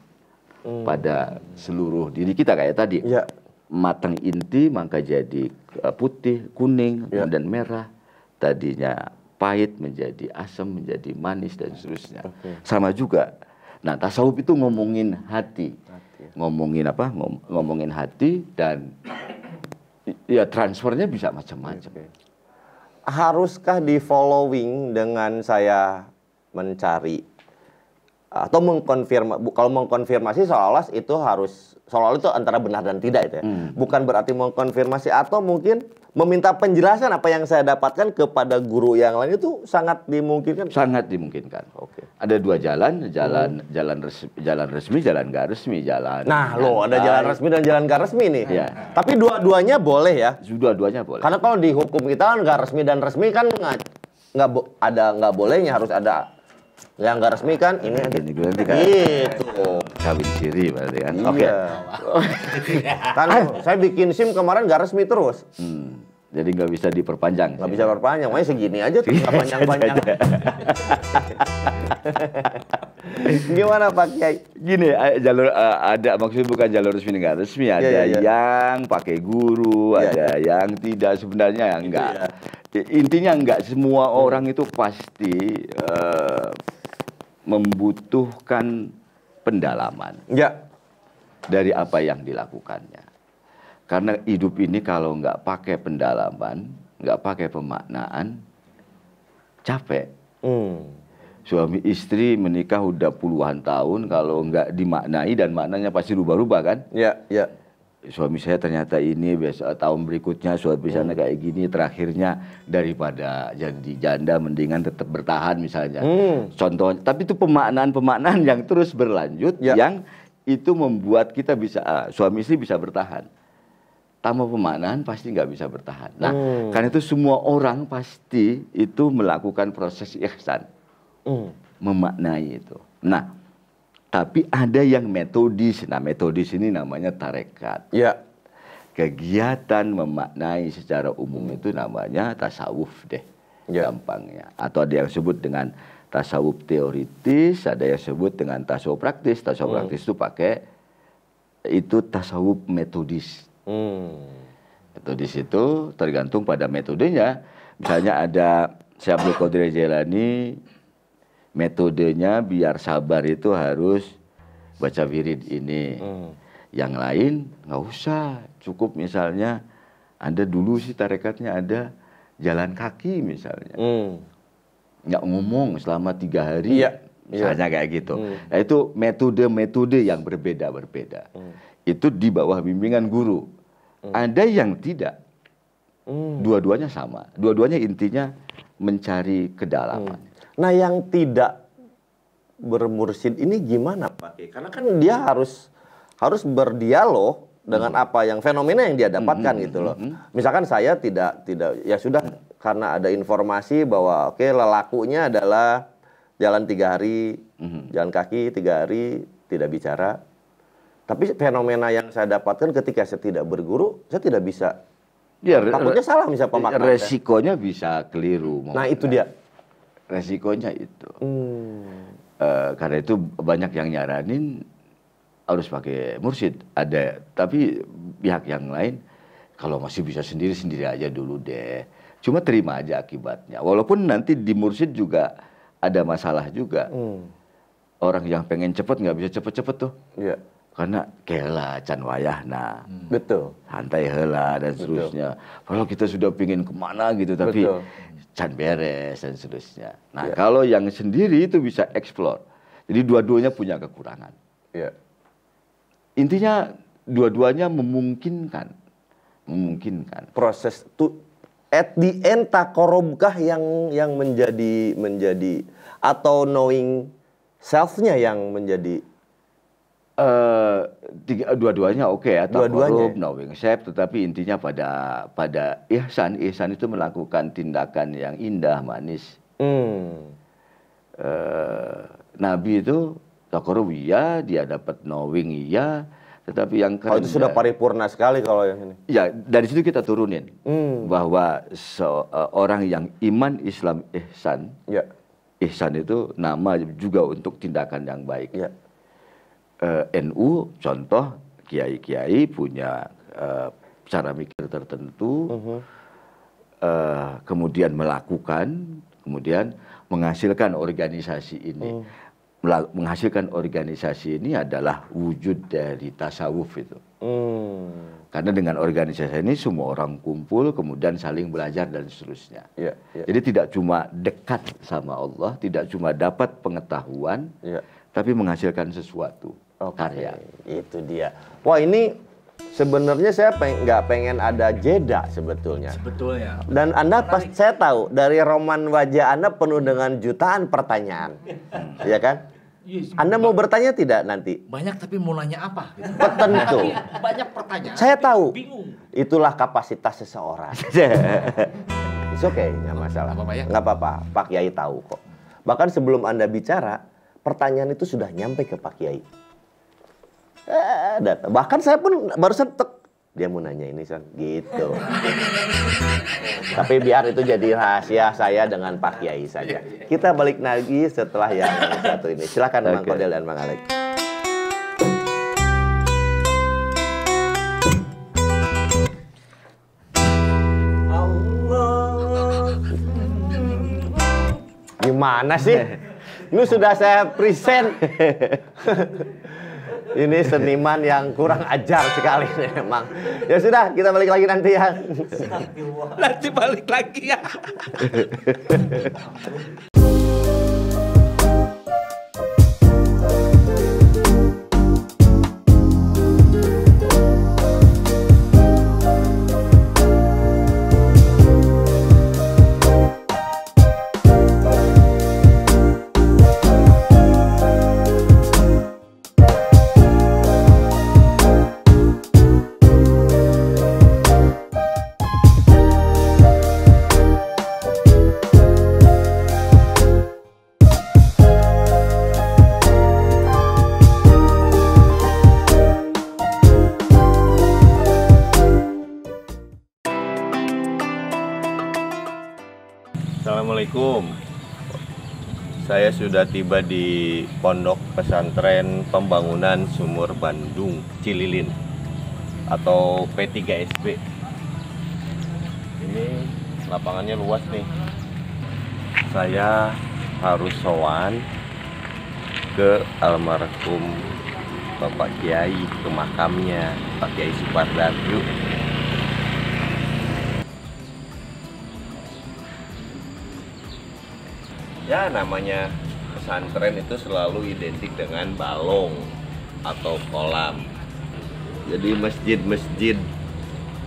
pada seluruh diri kita kayak tadi. Ya. Matang inti maka jadi putih, kuning, dan merah. Tadinya pahit menjadi asam, menjadi manis dan seterusnya. Sama juga. Nah, tasawuf itu ngomongin hati. Ngomongin apa? Ngomongin hati dan ya transfernya bisa macam-macam. Haruskah di following dengan saya mencari atau mengkonfirmasi? Kalau mengkonfirmasi seolah-olah itu antara benar dan tidak itu ya. Bukan berarti mengkonfirmasi atau mungkin meminta penjelasan apa yang saya dapatkan kepada guru yang lain itu sangat dimungkinkan. Sangat dimungkinkan. Oke. Ada dua jalan resmi, jalan nggak resmi, jalan. Nah, ada jalan resmi dan jalan nggak resmi nih. Ya. Tapi dua-duanya boleh ya. Dua-duanya boleh. Karena kalau di hukum kita kan nggak resmi dan resmi kan nggak bolehnya, harus ada yang nggak resmi kan ini aja. Ini nanti kan. Gitu. Kawin siri berarti kan. Iya. Kan saya bikin SIM kemarin nggak resmi terus. Jadi nggak bisa diperpanjang. Nggak bisa perpanjang, makanya segini aja tuh nggak panjang-panjang. Gimana Pak Kiai? Gini, jalur ada maksudnya bukan jalur resmi nggak resmi, ada yang pakai guru, ada yang tidak, sebenarnya yang enggak. Intinya enggak semua orang itu pasti membutuhkan pendalaman dari apa yang dilakukannya. Karena hidup ini kalau nggak pakai pendalaman, nggak pakai pemaknaan, capek. Suami istri menikah udah puluhan tahun, kalau nggak dimaknai dan maknanya pasti rubah-rubah kan? Iya. Suami saya ternyata ini, besok tahun berikutnya suami sana kayak gini, terakhirnya daripada jadi janda mendingan tetap bertahan misalnya. Contohnya, tapi itu pemaknaan yang terus berlanjut, yang itu membuat kita bisa, suami istri bisa bertahan. Tanpa pemaknaan pasti nggak bisa bertahan. Nah, karena itu semua orang pasti itu melakukan proses ihsan, memaknai itu. Nah, tapi ada yang metodis. Nah, metodis ini namanya tarekat. Kegiatan memaknai secara umum itu namanya tasawuf deh, gampangnya. Atau ada yang sebut dengan tasawuf teoritis, ada yang sebut dengan tasawuf praktis. Tasawuf praktis itu pakai itu tasawuf metodis. Metodis itu tergantung pada metodenya. Misalnya ada Syekh Abdul Qadir Jailani, metodenya biar sabar itu harus baca wirid ini. Yang lain nggak usah, cukup misalnya Anda dulu sih tarekatnya ada jalan kaki misalnya. Nggak ngomong selama 3 hari. Misalnya kayak gitu. Nah, itu metode-metode yang berbeda-berbeda. Itu di bawah bimbingan guru. Ada yang tidak. Dua-duanya sama. Dua-duanya intinya mencari kedalaman. Nah, yang tidak bermursyid ini gimana Pak? Karena kan dia harus berdialog dengan apa yang fenomena yang dia dapatkan gitu loh. Misalkan saya tidak ya sudah, karena ada informasi bahwa lelakunya adalah jalan 3 hari, jalan kaki 3 hari, tidak bicara. Tapi fenomena yang saya dapatkan ketika saya tidak berguru, saya tidak bisa. Takutnya salah misalnya pemaknaan. Resikonya bisa keliru. Nah, itu dia. Resikonya itu. Karena itu banyak yang nyaranin harus pakai mursyid. Ada, tapi pihak yang lain kalau masih bisa sendiri-sendiri aja dulu deh. Cuma terima aja akibatnya. Walaupun nanti di mursyid juga ada masalah juga. Orang yang pengen cepet nggak bisa cepet-cepet tuh. Karena kela can wayahna. Betul. Hantai hela dan seterusnya. Kalau kita sudah pingin kemana gitu, tapi can beres dan seterusnya. Nah, kalau yang sendiri itu bisa explore. Jadi dua-duanya punya kekurangan. Intinya dua-duanya memungkinkan. Proses itu at the end takorubkah yang menjadi atau knowing self-nya yang menjadi dua-duanya oke ya, Dua-duanya. takorub, knowing self, tetapi intinya pada ihsan itu melakukan tindakan yang indah, manis. Nabi itu takorub iya, dia dapat knowing iya, tetapi yang keren itu sudah paripurna sekali kalau yang ini. Ya, dari situ kita turunin bahwa seorang yang iman, Islam, ihsan. Ya. Ihsan itu nama juga untuk tindakan yang baik. Ya. NU contoh kiai-kiai punya cara mikir tertentu, kemudian melakukan, kemudian menghasilkan organisasi ini. Menghasilkan organisasi ini adalah wujud dari tasawuf itu. Karena dengan organisasi ini semua orang kumpul, kemudian saling belajar dan seterusnya. Ya, ya. Jadi tidak cuma dekat sama Allah, tidak cuma dapat pengetahuan, Ya. tapi menghasilkan sesuatu. Karya. Itu dia. Wah, ini sebenarnya saya nggak pengen ada jeda sebetulnya. Sebetulnya. Dan Anda saya tahu dari roman wajah Anda penuh dengan jutaan pertanyaan. Ya kan? Yes, Anda mau bertanya tidak nanti? banyak tapi mau nanya apa? Gitu. Tentu. Banyak pertanyaan. Saya tahu. Bingung. Itulah kapasitas seseorang. It's okay, nggak masalah. Nggak apa-apa ya? Nggak apa-apa, Pak Kiai tahu kok. Bahkan sebelum Anda bicara, pertanyaan itu sudah nyampe ke Pak Kiai. Bahkan saya pun barusan dia mau nanya ini San, gitu. Tapi biar itu jadi rahasia saya dengan Pak Kiai saja. Kita balik lagi setelah yang satu ini. Silakan Bang Kodel dan Bang Alek. Gimana sih? Ini sudah saya present. Ini seniman yang kurang ajar sekali memang. Ya sudah, kita balik lagi nanti ya. Nanti balik lagi ya. Assalamualaikum. Saya sudah tiba di Pondok Pesantren Pembangunan Sumur Bandung Cililin atau P3SB. Ini lapangannya luas nih. Saya harus sowan ke almarhum Bapak Kiai, ke makamnya Pak Kiai Supardat. Yuk. Ya, namanya pesantren itu selalu identik dengan balong atau kolam. Jadi masjid-masjid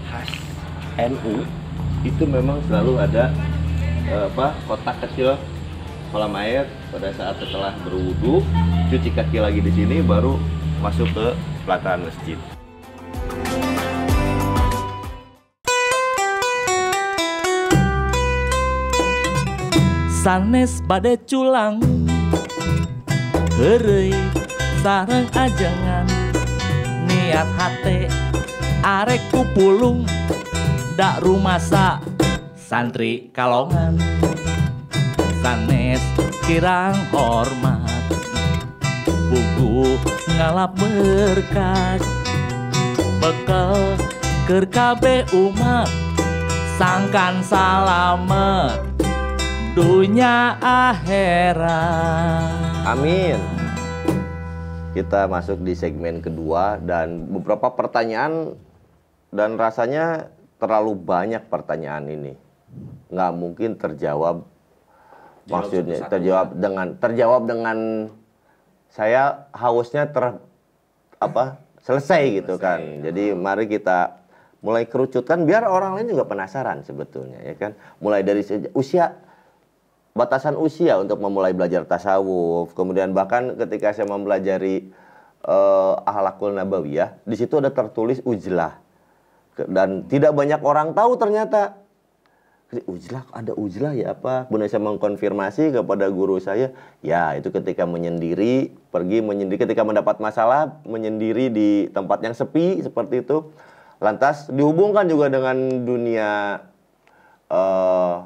khas NU itu memang selalu ada kotak kecil kolam air pada saat setelah berwudu, cuci kaki lagi di sini baru masuk ke pelataran masjid. Sanes bade culang heureuy sareng ajengan niat hate arek kupulung dak rumasa santri kalongan sanes kirang hormat bugu ngalap berkat bekel keur kabeh umat sangkan salamet dunia akhirat. Amin. Kita masuk di segmen kedua dan beberapa pertanyaan dan rasanya terlalu banyak pertanyaan ini. Nggak mungkin terjawab. Maksudnya terjawab dengan saya hausnya selesai gitu kan. Jadi mari kita mulai kerucutkan biar orang lain juga penasaran sebetulnya ya kan. Mulai dari usia, batasan usia untuk memulai belajar tasawuf. Kemudian bahkan ketika saya mempelajari Akhlakul Nabawiyah, di situ ada tertulis ujlah. Dan tidak banyak orang tahu ternyata. Ujlah, ada ujlah ya apa? Kemudian saya mengkonfirmasi kepada guru saya, ya itu ketika menyendiri, pergi menyendiri ketika mendapat masalah, menyendiri di tempat yang sepi seperti itu. Lantas dihubungkan juga dengan dunia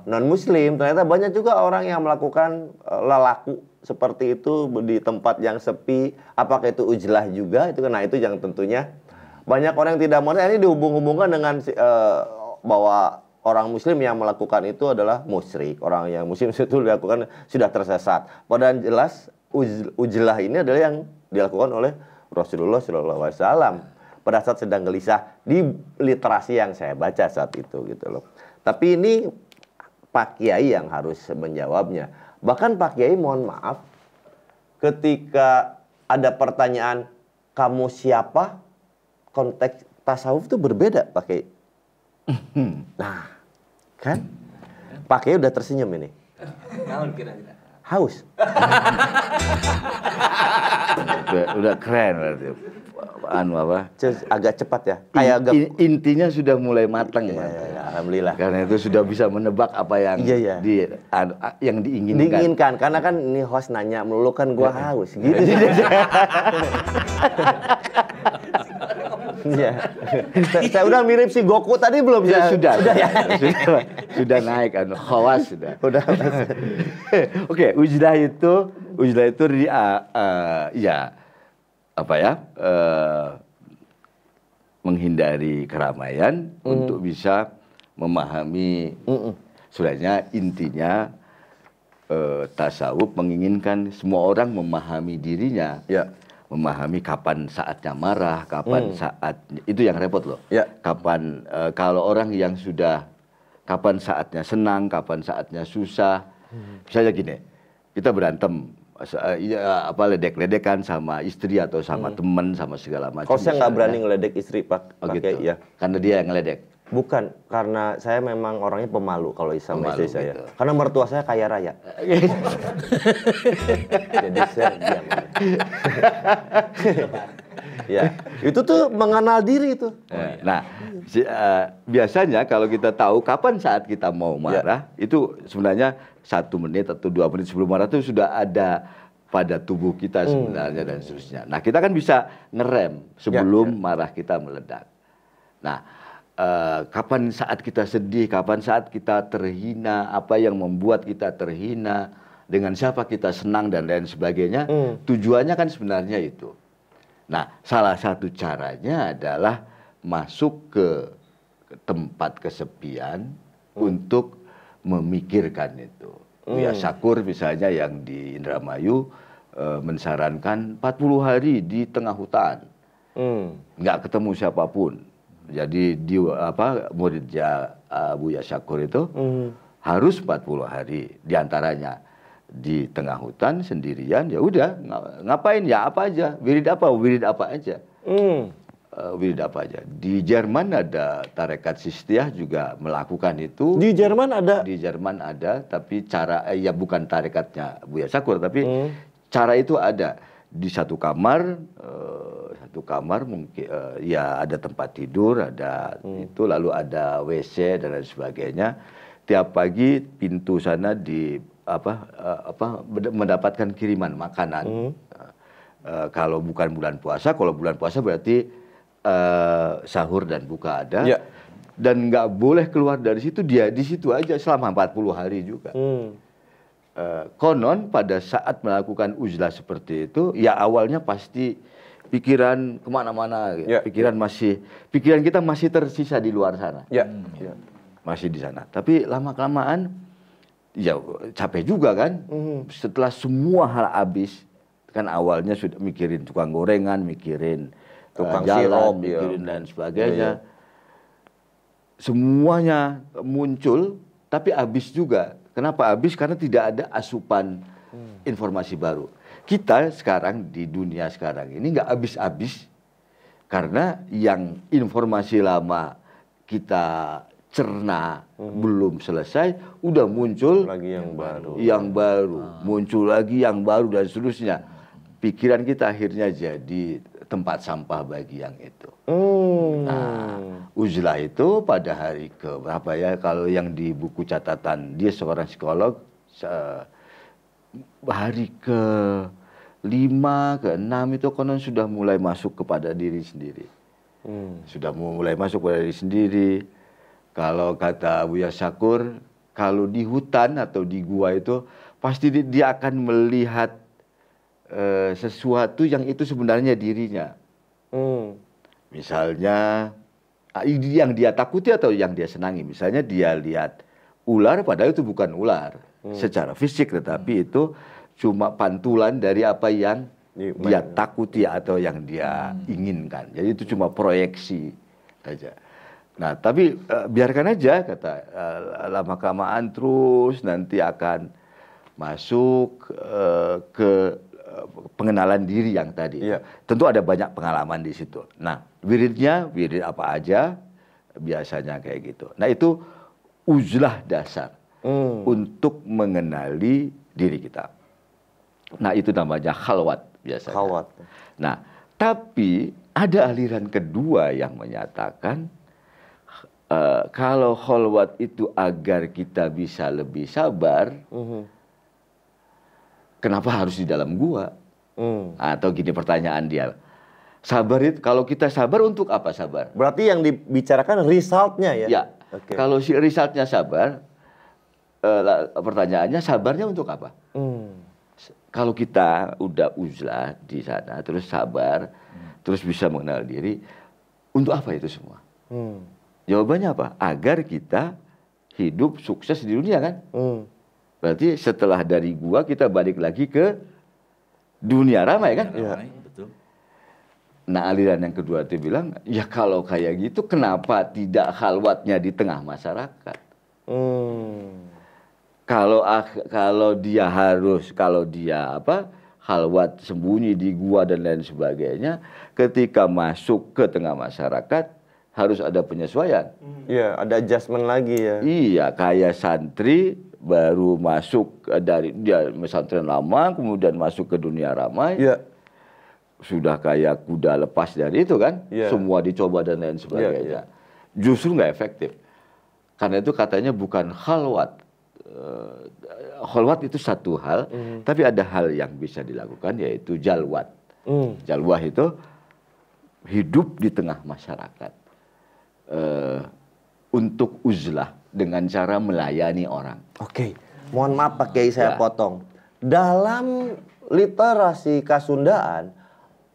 non-muslim, ternyata banyak juga orang yang melakukan lelaku seperti itu di tempat yang sepi. Apakah itu ujlah juga? Itu karena itu yang tentunya banyak orang yang tidak mengerti. Ini dihubung-hubungkan dengan bahwa orang muslim yang melakukan itu adalah musyrik. Orang yang muslim itu dilakukan sudah tersesat. Padahal jelas ujlah ini adalah yang dilakukan oleh Rasulullah SAW pada saat sedang gelisah di literasi yang saya baca saat itu gitu loh. Tapi ini Pak Kiai yang harus menjawabnya. Bahkan Pak Kiai mohon maaf ketika ada pertanyaan kamu siapa, konteks tasawuf itu berbeda Pak Kiai. Nah, kan? Pak Kiai udah tersenyum ini. Naon kira-kira? Haus. udah keren berarti. Anu apa? Agak cepat ya. Kayak agak Intinya sudah mulai matang. ya, alhamdulillah. Karena itu sudah bisa menebak apa yang yang diinginkan. Diinginkan karena kan ini host nanya melulu kan gua haus gitu. Iya. Saya udah mirip si Goku tadi belum Ya, ya? sudah ya. sudah naik kan, khawas sudah. Oke, ujlah itu menghindari keramaian untuk bisa memahami. Sebenarnya intinya tasawuf menginginkan semua orang memahami dirinya. Ya. Memahami kapan saatnya marah, kapan saatnya, itu yang repot loh. Ya. Kapan kalau orang yang sudah kapan saatnya senang, kapan saatnya susah. Misalnya gini, kita berantem, ledek-ledekan sama istri atau sama teman, sama segala macam. Kalau saya nggak berani ngeledek istri Pak, gitu. ya. Karena dia yang ngeledek. Bukan, karena saya memang orangnya pemalu kalau sama istri saya. Gitu. Karena mertua saya kaya raya. Jadi saya diam. Ya, itu tuh mengenal diri itu. Nah, biasanya kalau kita tahu kapan saat kita mau marah, itu sebenarnya 1 menit atau 2 menit sebelum marah itu sudah ada pada tubuh kita sebenarnya dan seterusnya. Nah, kita kan bisa ngerem sebelum marah kita meledak. Nah, kapan saat kita sedih, kapan saat kita terhina, apa yang membuat kita terhina, dengan siapa kita senang dan lain sebagainya, tujuannya kan sebenarnya itu. Nah, salah satu caranya adalah masuk ke tempat kesepian untuk memikirkan itu. Buya Syakur misalnya yang di Indramayu mensarankan 40 hari di tengah hutan, nggak ketemu siapapun. Jadi muridnya Buya Syakur itu harus 40 hari diantaranya di tengah hutan sendirian, ya udah ngapain ya apa aja, wirid apa aja. Wirid apa aja. Di Jerman ada tarekat Sistiah juga melakukan itu. Di Jerman ada? Di Jerman ada, tapi cara ya bukan tarekatnya Buya Syakur, tapi cara itu ada. Di satu kamar mungkin ya ada tempat tidur, ada itu, lalu ada WC dan lain sebagainya. Tiap pagi pintu sana mendapatkan kiriman makanan. Kalau bukan bulan puasa, kalau bulan puasa berarti sahur dan buka ada. Ya. Dan nggak boleh keluar dari situ, dia di situ aja selama 40 hari juga. Konon pada saat melakukan uzlah seperti itu, ya awalnya pasti pikiran kemana-mana, pikiran kita masih tersisa di luar sana, masih di sana. Tapi lama-kelamaan, ya capek juga kan. Setelah semua hal habis, kan awalnya sudah mikirin tukang gorengan, mikirin tukang jalan, mikirin dan sebagainya. Semuanya muncul, tapi habis juga. Kenapa habis? Karena tidak ada asupan informasi baru. Kita sekarang di dunia sekarang ini nggak habis-habis Karena yang informasi lama kita cerna belum selesai, udah muncul Lagi yang baru. muncul lagi yang baru dan seterusnya. Pikiran kita akhirnya jadi tempat sampah bagi yang itu. Nah, uzlah itu pada hari ke berapa ya? Kalau yang di buku catatan dia seorang psikolog, hari ke 5, ke 6 itu konon sudah mulai masuk kepada diri sendiri. Sudah mulai masuk kepada diri sendiri. Kalau kata Buya Syakur, kalau di hutan atau di gua itu pasti dia akan melihat sesuatu yang itu sebenarnya dirinya. Misalnya yang dia takuti atau yang dia senangi. Misalnya dia lihat ular, padahal itu bukan ular secara fisik, tetapi itu cuma pantulan dari apa yang dia takuti atau yang dia inginkan. Jadi itu cuma proyeksi saja. Nah, tapi biarkan aja, kata lama-kelamaan terus nanti akan masuk ke pengenalan diri yang tadi. Iya. Tentu ada banyak pengalaman di situ. Nah, wirid apa aja biasanya kayak gitu. Nah, itu uzlah dasar untuk mengenali diri kita. Nah, itu namanya khalwat biasanya. Khalwat. Nah, tapi ada aliran kedua yang menyatakan kalau khalwat itu agar kita bisa lebih sabar, kenapa harus di dalam gua? Atau gini pertanyaan dia, sabar itu kalau kita sabar untuk apa sabar? Berarti yang dibicarakan resultnya ya? Ya, Oke. kalau si resultnya sabar, pertanyaannya sabarnya untuk apa? Kalau kita udah uzlah di sana, terus sabar, terus bisa mengenal diri, untuk apa itu semua? Jawabannya apa? Agar kita hidup sukses di dunia kan? Berarti setelah dari gua kita balik lagi ke dunia ramai kan? Iya, betul. Nah, aliran yang kedua itu bilang, ya kalau kayak gitu kenapa tidak khalwatnya di tengah masyarakat? Kalau dia khalwat sembunyi di gua dan lain sebagainya, ketika masuk ke tengah masyarakat harus ada penyesuaian. Iya, ada adjustment lagi ya. Iya, kayak santri baru masuk dari dia pesantren lama, kemudian masuk ke dunia ramai. Iya. Sudah kayak kuda lepas dari itu kan, Iya. semua dicoba dan lain sebagainya. Justru nggak efektif. Karena itu katanya bukan khalwat. Khalwat itu satu hal, tapi ada hal yang bisa dilakukan yaitu jalwat. Jalwah itu hidup di tengah masyarakat. Untuk uzlah dengan cara melayani orang. Oke, mohon maaf Pak Kiai saya potong. Dalam literasi Kasundaan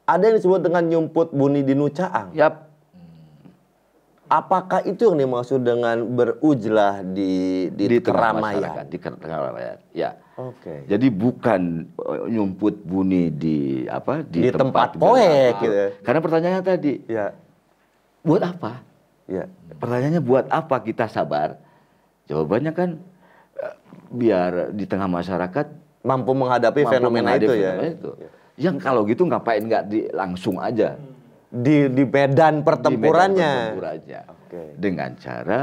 ada yang disebut dengan nyumput buni dinu caang. Yap. Apakah itu yang dimaksud dengan berujlah di tengah keramaian? masyarakat, di tengah masyarakat. Ya. Oke. Jadi bukan nyumput bunyi di tempat poek gitu. Karena pertanyaannya tadi, Ya. buat apa? Ya. Pertanyaannya buat apa kita sabar? Jawabannya kan biar di tengah masyarakat Mampu menghadapi mampu fenomena menghadapi itu ya. fenomena itu. Yang kalau gitu ngapain nggak langsung aja Di medan pertempurannya. di medan pertempurannya. Oke. Dengan cara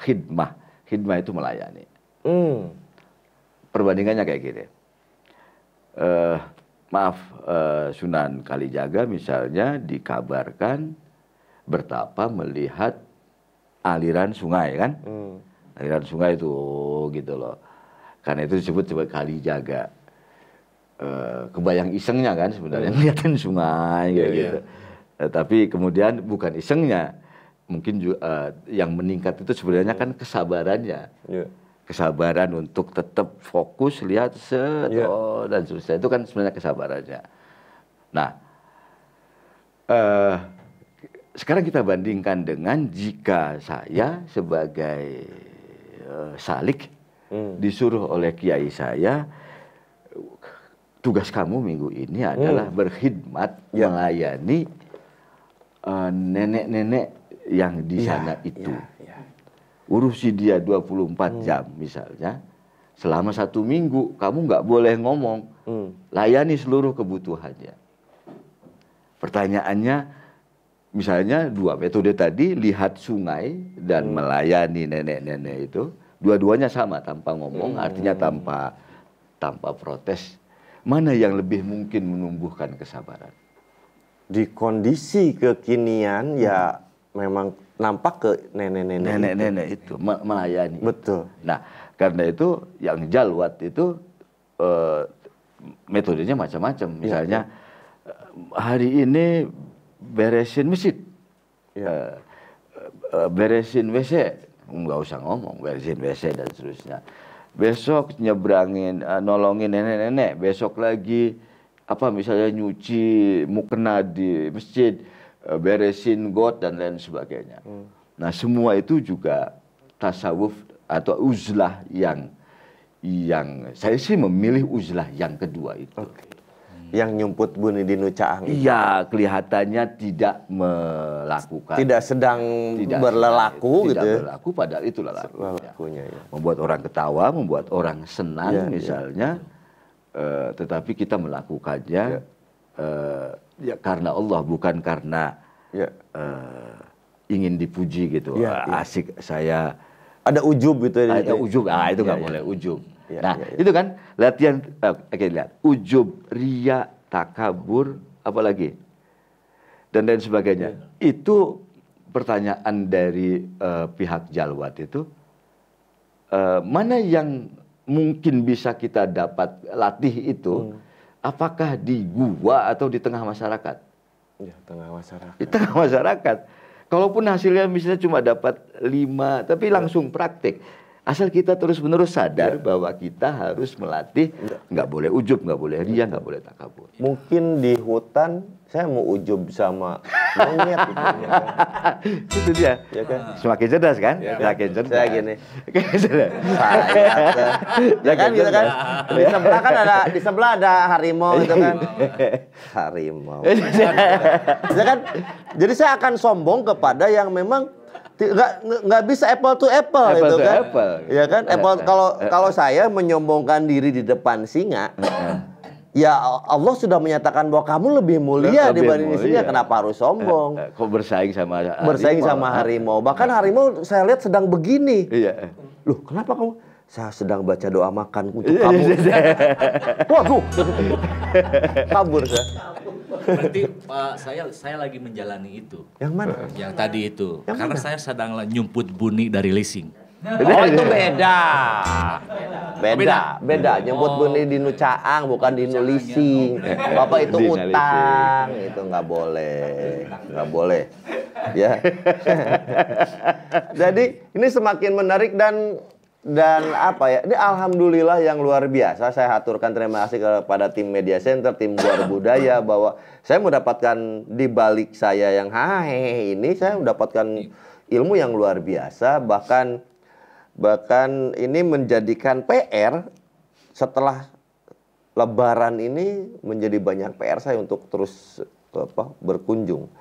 khidmah. Khidmah itu melayani. Perbandingannya kayak gini. Sunan Kalijaga misalnya dikabarkan bertapa melihat aliran sungai kan. Aliran sungai itu gitu loh. Karena itu disebut sebagai Kalijaga. Kebayang isengnya kan sebenarnya ngeliatin sungai kayak gitu. Tapi kemudian bukan isengnya. Mungkin yang meningkat itu sebenarnya kan kesabarannya. Kesabaran untuk tetap fokus lihat dan seterusnya. Itu kan sebenarnya kesabarannya. Nah, sekarang kita bandingkan dengan jika saya sebagai salik disuruh oleh kiai saya, tugas kamu minggu ini adalah berkhidmat melayani nenek-nenek yang di sana itu. Urusi dia 24 jam misalnya, selama 1 minggu kamu nggak boleh ngomong, layani seluruh kebutuhannya. Pertanyaannya, misalnya dua metode tadi, lihat sungai dan melayani nenek-nenek itu, dua-duanya sama tanpa ngomong, artinya tanpa protes. Mana yang lebih mungkin menumbuhkan kesabaran? Di kondisi kekinian ya memang nampak ke nenek-nenek itu melayani. Betul. Nah, karena itu yang jalwat itu metodenya macam-macam. Misalnya hari ini beresin masjid, beresin WC, nggak usah ngomong, beresin WC dan seterusnya. Besok nyebrangin, nolongin nenek-nenek. Besok lagi misalnya nyuci mukena di masjid, beresin got dan lain sebagainya. Nah, semua itu juga tasawuf atau uzlah yang saya sih memilih uzlah yang kedua itu. Yang nyumput Buni di Nucaang. Iya, kelihatannya tidak melakukan. Tidak sedang berlelaku gitu. Tidak berlaku, padahal itu lelakunya. Ya. Membuat orang ketawa, membuat orang senang misalnya. Tetapi kita melakukannya ya karena Allah, bukan karena ingin dipuji gitu. Asik saya. Ada ujub gitu. Ada ujub, itu nggak boleh ujub. Itu kan latihan, lihat, ujub, riya, takabur, apalagi dan lain sebagainya. Itu pertanyaan dari pihak jalwat itu, mana yang mungkin bisa kita dapat latih itu, apakah di gua atau di tengah masyarakat? Ya, tengah masyarakat. Di tengah masyarakat. Kalaupun hasilnya misalnya cuma dapat 5, tapi langsung praktik. Asal kita terus-menerus sadar bahwa kita harus melatih, nggak boleh ujub, nggak boleh riya, nggak boleh takabur. Mungkin di hutan saya mau ujub sama monyet gitu. Itu dia. Ya kan? Semakin cerdas kan? Ya kan? Semakin cerdas. Saya gini. Ya kan gitu kan? Di sebelah kan di sebelah ada harimau gitu kan. Harimau. Ya kan? Jadi saya akan sombong kepada yang memang nggak bisa apple to apple itu kan. Ya kan? Kalau saya menyombongkan diri di depan singa, ya Allah sudah menyatakan bahwa kamu lebih mulia dibanding singa, kenapa harus sombong? Kok bersaing sama harimau? Bersaing sama harimau. Bahkan harimau saya lihat sedang begini. Iya. Loh, kenapa kamu? Saya sedang baca doa makan untuk kamu. Waduh. Kabur saya. Berarti saya lagi menjalani itu. Yang mana? Yang tadi itu. Yang karena mana? saya sedang nyumput Buni dari leasing. Oh, itu beda. Beda. Nyebut Buni di Nucaang bukan di Nulising. Bapak itu utang, itu nggak boleh. Ya. Jadi ini semakin menarik dan apa ya? Ini alhamdulillah yang luar biasa. Saya haturkan terima kasih kepada tim Media Center, tim Luar Budaya bahwa saya mendapatkan di balik saya yang ini saya mendapatkan ilmu yang luar biasa, bahkan ini menjadikan PR setelah Lebaran ini menjadi banyak PR saya untuk terus berkunjung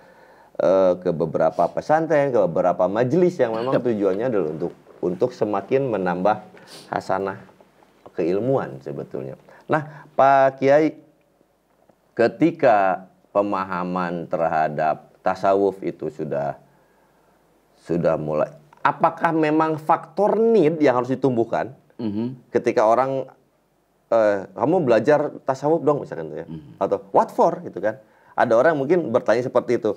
ke beberapa pesantren, ke beberapa majelis yang memang tujuannya adalah untuk semakin menambah hasanah keilmuan sebetulnya. Nah, Pak Kiai, ketika pemahaman terhadap tasawuf itu sudah mulai, apakah memang faktor need yang harus ditumbuhkan ketika orang kamu belajar tasawuf dong misalkan ya, atau what for gitu kan? Ada orang mungkin bertanya seperti itu.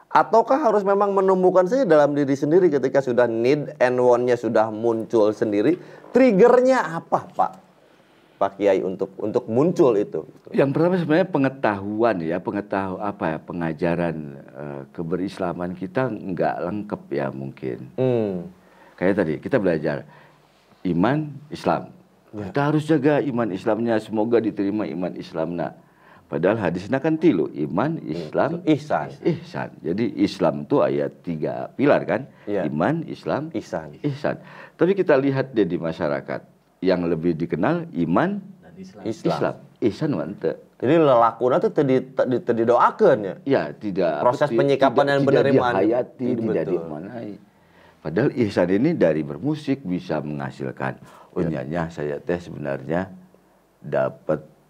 Ataukah harus memang menumbuhkan saja dalam diri sendiri ketika sudah need and want-nya sudah muncul sendiri? Triggernya apa, Pak Kiai untuk muncul itu? Yang pertama sebenarnya pengajaran keberislaman kita nggak lengkap ya mungkin. Kayak tadi kita belajar iman Islam. Kita harus jaga iman Islamnya, semoga diterima iman Islamnya. Padahal hadisnya kan tilu, iman, Islam, ihsan. Jadi Islam itu ayat 3 pilar kan? Iman, Islam, ihsan. Tapi kita lihat deh di masyarakat yang lebih dikenal iman dan Islam. Ihsan mantep. Jadi lelakuna itu tadi doakan ya? Ya, tidak. Proses penyikapan dan penerimaan. Tidak dihayati, tidak dimanai. Padahal ihsan ini dari bermusik bisa menghasilkan. Unyanya saya sebenarnya dapat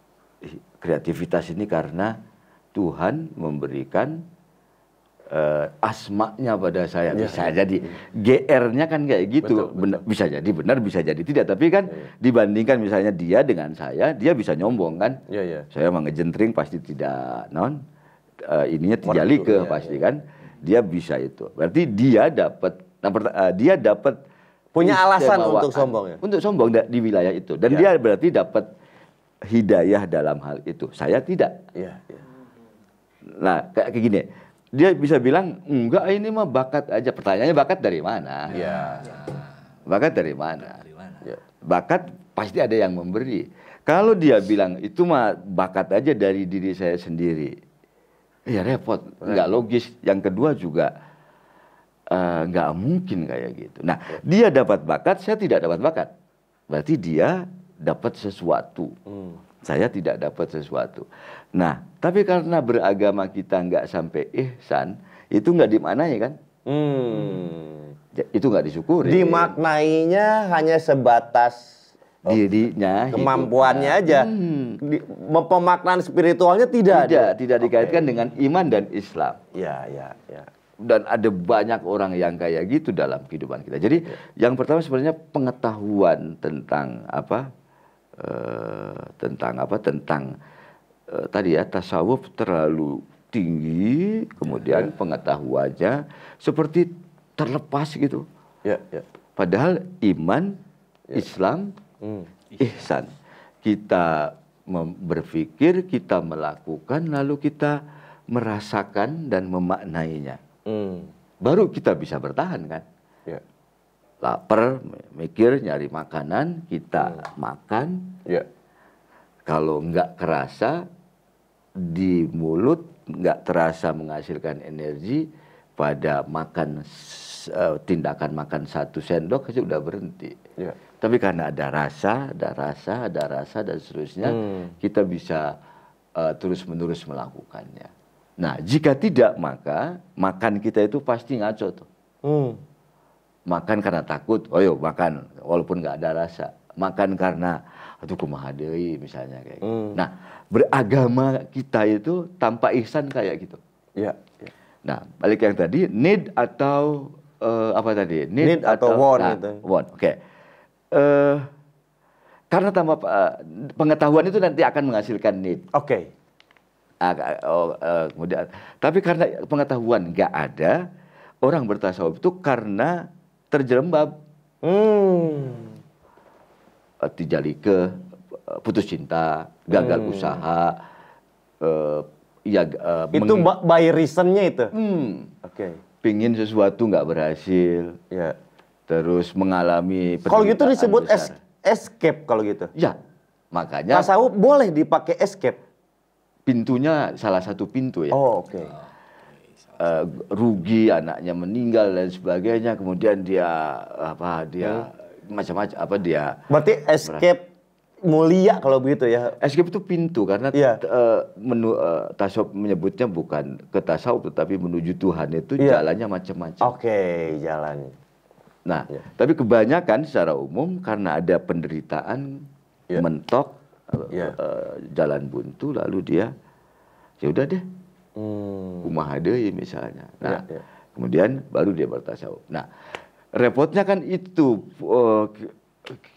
kreativitas ini karena Tuhan memberikan asma'nya pada saya, bisa jadi GR-nya kan kayak gitu. Betul. Bisa jadi benar, bisa jadi tidak, tapi kan dibandingkan misalnya dia dengan saya, dia bisa nyombong kan. Saya mau ngejentring pasti tidak ininya tijalike pasti kan. Dia bisa itu. Berarti dia dapat punya alasan untuk sombong ya. Untuk sombong di wilayah itu, dan dia berarti dapat hidayah dalam hal itu. Saya tidak. Nah, kayak gini. Dia bisa bilang, enggak ini mah bakat aja. Pertanyaannya bakat dari mana? Bakat dari mana? Bakat pasti ada yang memberi. Kalau dia bilang itu mah bakat aja dari diri saya sendiri, ya repot, nggak logis. Yang kedua juga nggak mungkin kayak gitu. Nah, dia dapat bakat, saya tidak dapat bakat. Berarti dia dapat sesuatu. Saya tidak dapat sesuatu. Nah, tapi karena beragama kita nggak sampai ihsan, itu nggak dimaknai kan? Itu nggak disyukuri. Dimaknainya hanya sebatas dirinya, kemampuannya aja. Pemaknaan spiritualnya tidak dikaitkan dengan iman dan Islam. Ya. Dan ada banyak orang yang kayak gitu dalam kehidupan kita. Jadi yang pertama sebenarnya pengetahuan tentang tadi ya, tasawuf terlalu tinggi, kemudian pengetahuannya seperti terlepas gitu. Padahal iman, Islam, ihsan. Kita berpikir, kita melakukan, lalu kita merasakan dan memaknainya. Baru kita bisa bertahan kan. Lapar, mikir, nyari makanan, kita makan. Kalau nggak kerasa di mulut, nggak terasa menghasilkan energi, pada makan tindakan makan 1 sendok aja udah berhenti. Tapi karena ada rasa dan seterusnya, kita bisa terus-menerus melakukannya. Nah, jika tidak, maka makan kita itu pasti ngaco tuh. Makan karena takut, makan walaupun nggak ada rasa. Makan karena kumaha deui misalnya kayak gitu. Nah, beragama kita itu tanpa ihsan kayak gitu. Nah, balik yang tadi, need atau apa tadi? Need atau want gitu. Want. Oke. Karena tanpa pengetahuan itu nanti akan menghasilkan need. Kemudian, tapi karena pengetahuan nggak ada, orang bertasawuf itu karena terjerembab. Tijalike, putus cinta, gagal usaha, itu by reasonnya itu. Pingin sesuatu nggak berhasil, terus mengalami kalau gitu disebut besar. Escape kalau gitu. Makanya tasawuf boleh dipakai escape. Pintunya salah satu pintu ya. Rugi, anaknya meninggal dan sebagainya, kemudian dia macam-macam berarti escape mulia kalau begitu ya. Escape itu pintu karena tasawuf menyebutnya bukan ke tasawuf tetapi menuju Tuhan itu jalannya macam-macam. Jalannya. Nah, tapi kebanyakan secara umum karena ada penderitaan, mentok, jalan buntu, lalu dia ya udah deh. Kumaha deui misalnya. Nah, kemudian baru dia bertasawuf. Nah, repotnya kan itu,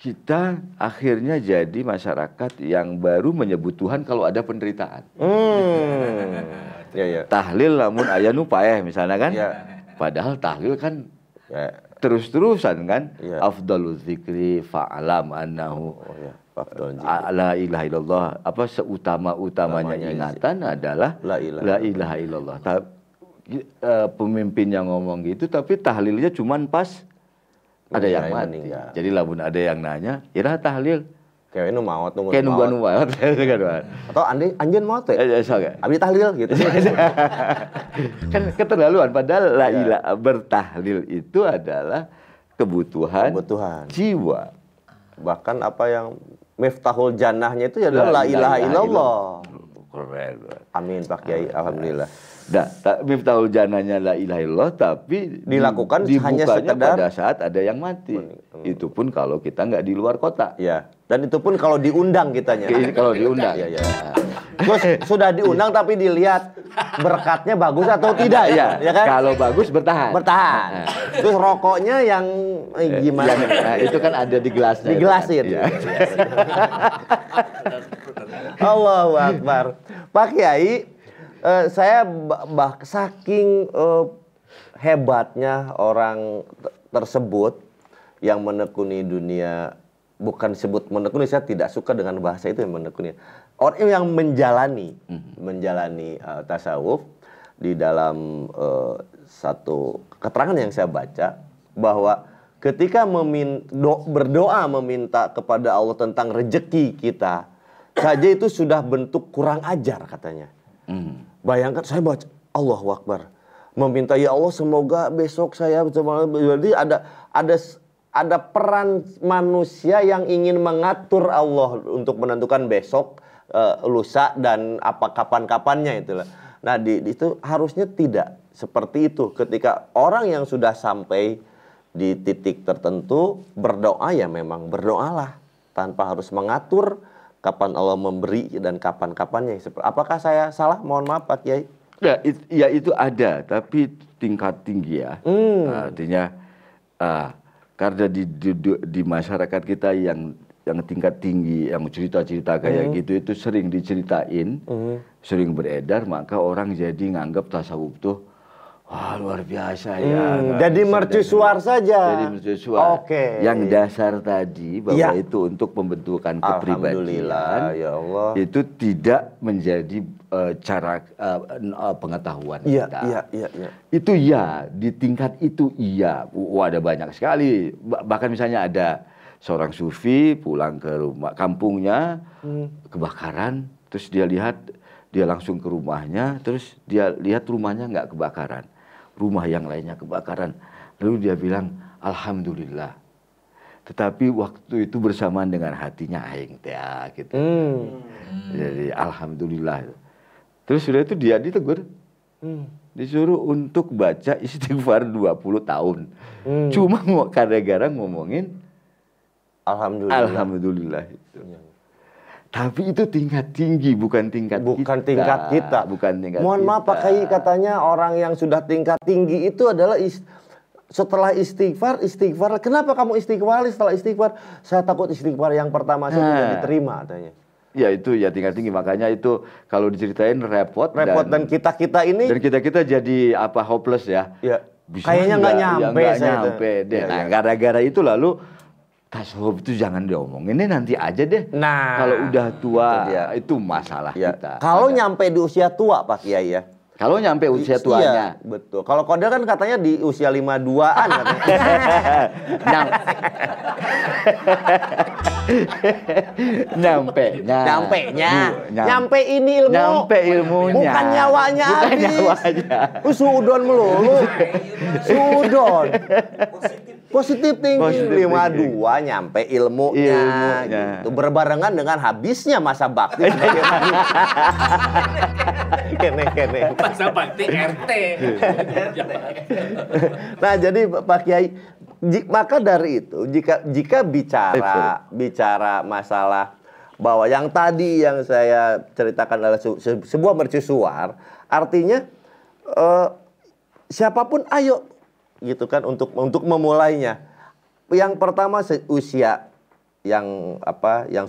kita akhirnya jadi masyarakat yang baru menyebut Tuhan kalau ada penderitaan. Tahlil lamun aya nu paeh misalnya kan. Padahal tahlil kan terus-terusan kan. Afdaluz zikri fa'alam annahu la ilaha illallah. Seutama-utamanya ingatan adalah la ilaha illallah. Pemimpin yang ngomong gitu, tapi tahlilnya cuman pas ada yang mati. Jadi lamun ada yang nanya, ira tahlil kayak nu maot nunggu maot. Atau anjeun maot teh. Abdi tahlil gitu. Kan keterlaluan, padahal la ilaha bertahlil itu adalah kebutuhan jiwa. Bahkan apa yang miftahul jannahnya itu adalah la ilaha illallah. Keren. Amin Pak Kiai, alhamdulillah. Nah, miftahul jannahnya la ilaha illallah, tapi dilakukan hanya sekedar pada saat ada yang mati. Itu pun kalau kita nggak di luar kota. Dan itu pun kalau diundang kitanya. Kalau diundang. Iya, iya. Terus sudah diundang tapi dilihat berkatnya bagus atau tidak Iya, ya kan? Kalau bagus bertahan. Bertahan. Terus rokoknya yang gimana? Nah, itu kan ada di gelasnya. Digelasin. Itu kan. Iya. Allahu Akbar. Pak Kiai, saya saking hebatnya orang tersebut yang menekuni dunia, bukan sebut menekuni, saya tidak suka dengan bahasa itu yang menekuni. Orang yang menjalani tasawuf, di dalam satu keterangan yang saya baca bahwa ketika berdoa meminta kepada Allah tentang rejeki kita saja itu sudah bentuk kurang ajar katanya. Bayangkan saya baca Allahu Akbar, meminta ya Allah semoga besok saya berarti ada peran manusia yang ingin mengatur Allah untuk menentukan besok, lusa dan apa kapan-kapannya itulah. Nah, itu harusnya tidak seperti itu. Ketika orang yang sudah sampai di titik tertentu berdoa, ya memang berdoalah tanpa harus mengatur kapan Allah memberi dan kapan-kapannya. Apakah saya salah? Mohon maaf Pak Kiai. Ya itu ada, tapi tingkat tinggi ya. Artinya karena di masyarakat kita yang tingkat tinggi, yang cerita-cerita kayak gitu itu sering diceritain, sering beredar, maka orang jadi nganggap tasawuf tuh wah luar biasa ya. Jadi mercusuar saja. Jadi mercusuar. Oke. Yang dasar tadi bahwa itu untuk pembentukan kepribadian, ya Allah, itu tidak menjadi cara pengetahuan kita. Iya. Itu ya, di tingkat itu iya. Wah, ada banyak sekali. Bahkan misalnya ada seorang sufi pulang ke rumah kampungnya, kebakaran, terus dia langsung ke rumahnya, terus dia lihat rumahnya nggak kebakaran, rumah yang lainnya kebakaran, lalu dia bilang alhamdulillah. Tetapi waktu itu bersamaan dengan hatinya aing teh gitu. Jadi alhamdulillah. Terus sudah itu dia ditegur, disuruh untuk baca istighfar 20 tahun. Cuma gara-gara ngomongin Alhamdulillah itu. Tapi itu tingkat tinggi, bukan tingkat kita. Mohon maaf Pak Kiai, katanya orang yang sudah tingkat tinggi itu adalah setelah istighfar. Kenapa kamu istighfar? Setelah istighfar, saya takut istighfar yang pertama saya tidak diterima katanya. Ya itu ya tingkat tinggi, makanya itu kalau diceritain repot dan kita ini dan kita jadi hopeless ya. Ya. Kayaknya nggak nyampe deh. Nah, gara-gara itu lalu tasawuf itu jangan diomongin, ini nanti aja deh. Nah, kalau udah tua itu masalah kita. Kalau nyampe di usia tua Pak Kiai ya. Kalau nyampe usia tuanya. Iya, betul. Kalau Kodel kan katanya di usia 52-an katanya. Nyampe ini ilmu. Nyampe ilmunya. Bukan nyawanya habis. Suudon melulu. Suudon. Positif tinggi 52 nyampe ilmunya. Gitu. Berbarengan dengan habisnya masa bakti. Kene. Masa bakti RT. Nah, jadi Pak Kiai, maka dari itu jika bicara masalah bahwa yang tadi yang saya ceritakan adalah sebuah mercusuar, artinya siapapun ayo gitu kan untuk memulainya. Yang pertama usia yang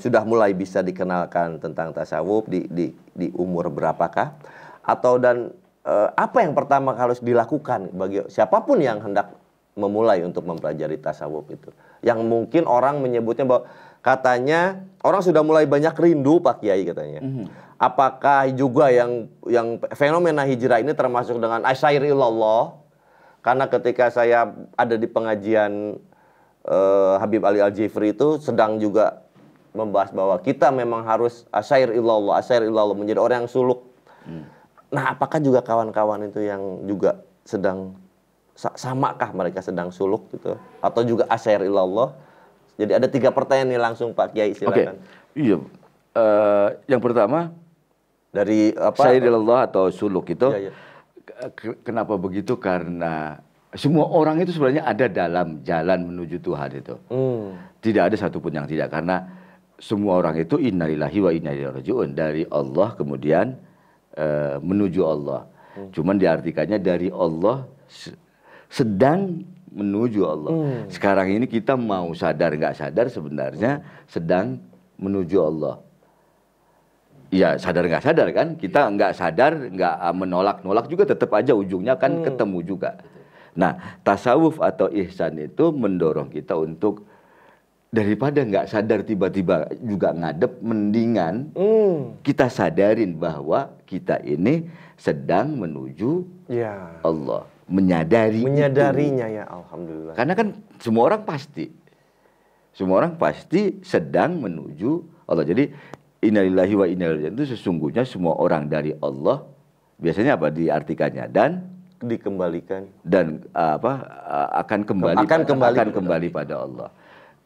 sudah mulai bisa dikenalkan tentang tasawuf di umur berapakah, atau apa yang pertama harus dilakukan bagi siapapun yang hendak memulai untuk mempelajari tasawuf itu. Yang mungkin orang menyebutnya bahwa katanya orang sudah mulai banyak rindu Pak Kiai katanya. Apakah juga yang fenomena hijrah ini termasuk dengan asyair ilallah? Karena ketika saya ada di pengajian Habib Ali Al-Jifri itu sedang juga membahas bahwa kita memang harus asyair ilallah menjadi orang yang suluk. Nah, apakah juga kawan-kawan itu yang juga sedang samakah mereka sedang suluk gitu, atau juga asyair ilallah? Jadi ada 3 pertanyaan nih langsung Pak Kiai, silakan. Iya. Yang pertama dari asyair ilallah atau suluk itu. Iya. Kenapa begitu? Karena semua orang itu sebenarnya ada dalam jalan menuju Tuhan itu. Tidak ada satupun yang tidak. Karena semua orang itu innalillahi wa inna ilaihi raji'un, dari Allah kemudian menuju Allah. Cuman diartikannya dari Allah sedang menuju Allah. Sekarang ini kita mau sadar nggak sadar sebenarnya sedang menuju Allah. Ya sadar nggak sadar kan, kita nggak sadar, nggak menolak juga tetap aja ujungnya kan ketemu juga. Nah tasawuf atau ihsan itu mendorong kita untuk daripada nggak sadar tiba-tiba juga ngadep, mendingan kita sadarin bahwa kita ini sedang menuju Allah, menyadarinya ya, alhamdulillah. Karena kan semua orang pasti sedang menuju Allah. Jadi innalillahi wa inna ilaihi raji'un itu sesungguhnya semua orang dari Allah, biasanya apa diartikannya, dan dikembalikan dan akan kembali pada Allah.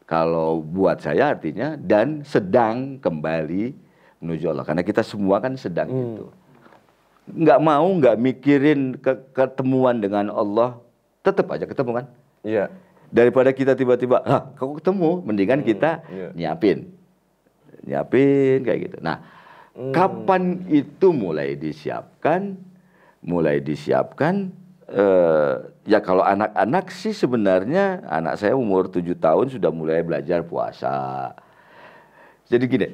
Kalau buat saya artinya dan sedang kembali menuju Allah, karena kita semua kan sedang itu. Nggak mikirin ketemuan dengan Allah, tetap aja ketemu kan? Iya. Daripada kita tiba-tiba, kok ketemu, mendingan kita nyiapin kayak gitu. Nah, kapan itu mulai disiapkan? Ya kalau anak-anak sih sebenarnya, anak saya umur 7 tahun sudah mulai belajar puasa. Jadi gini,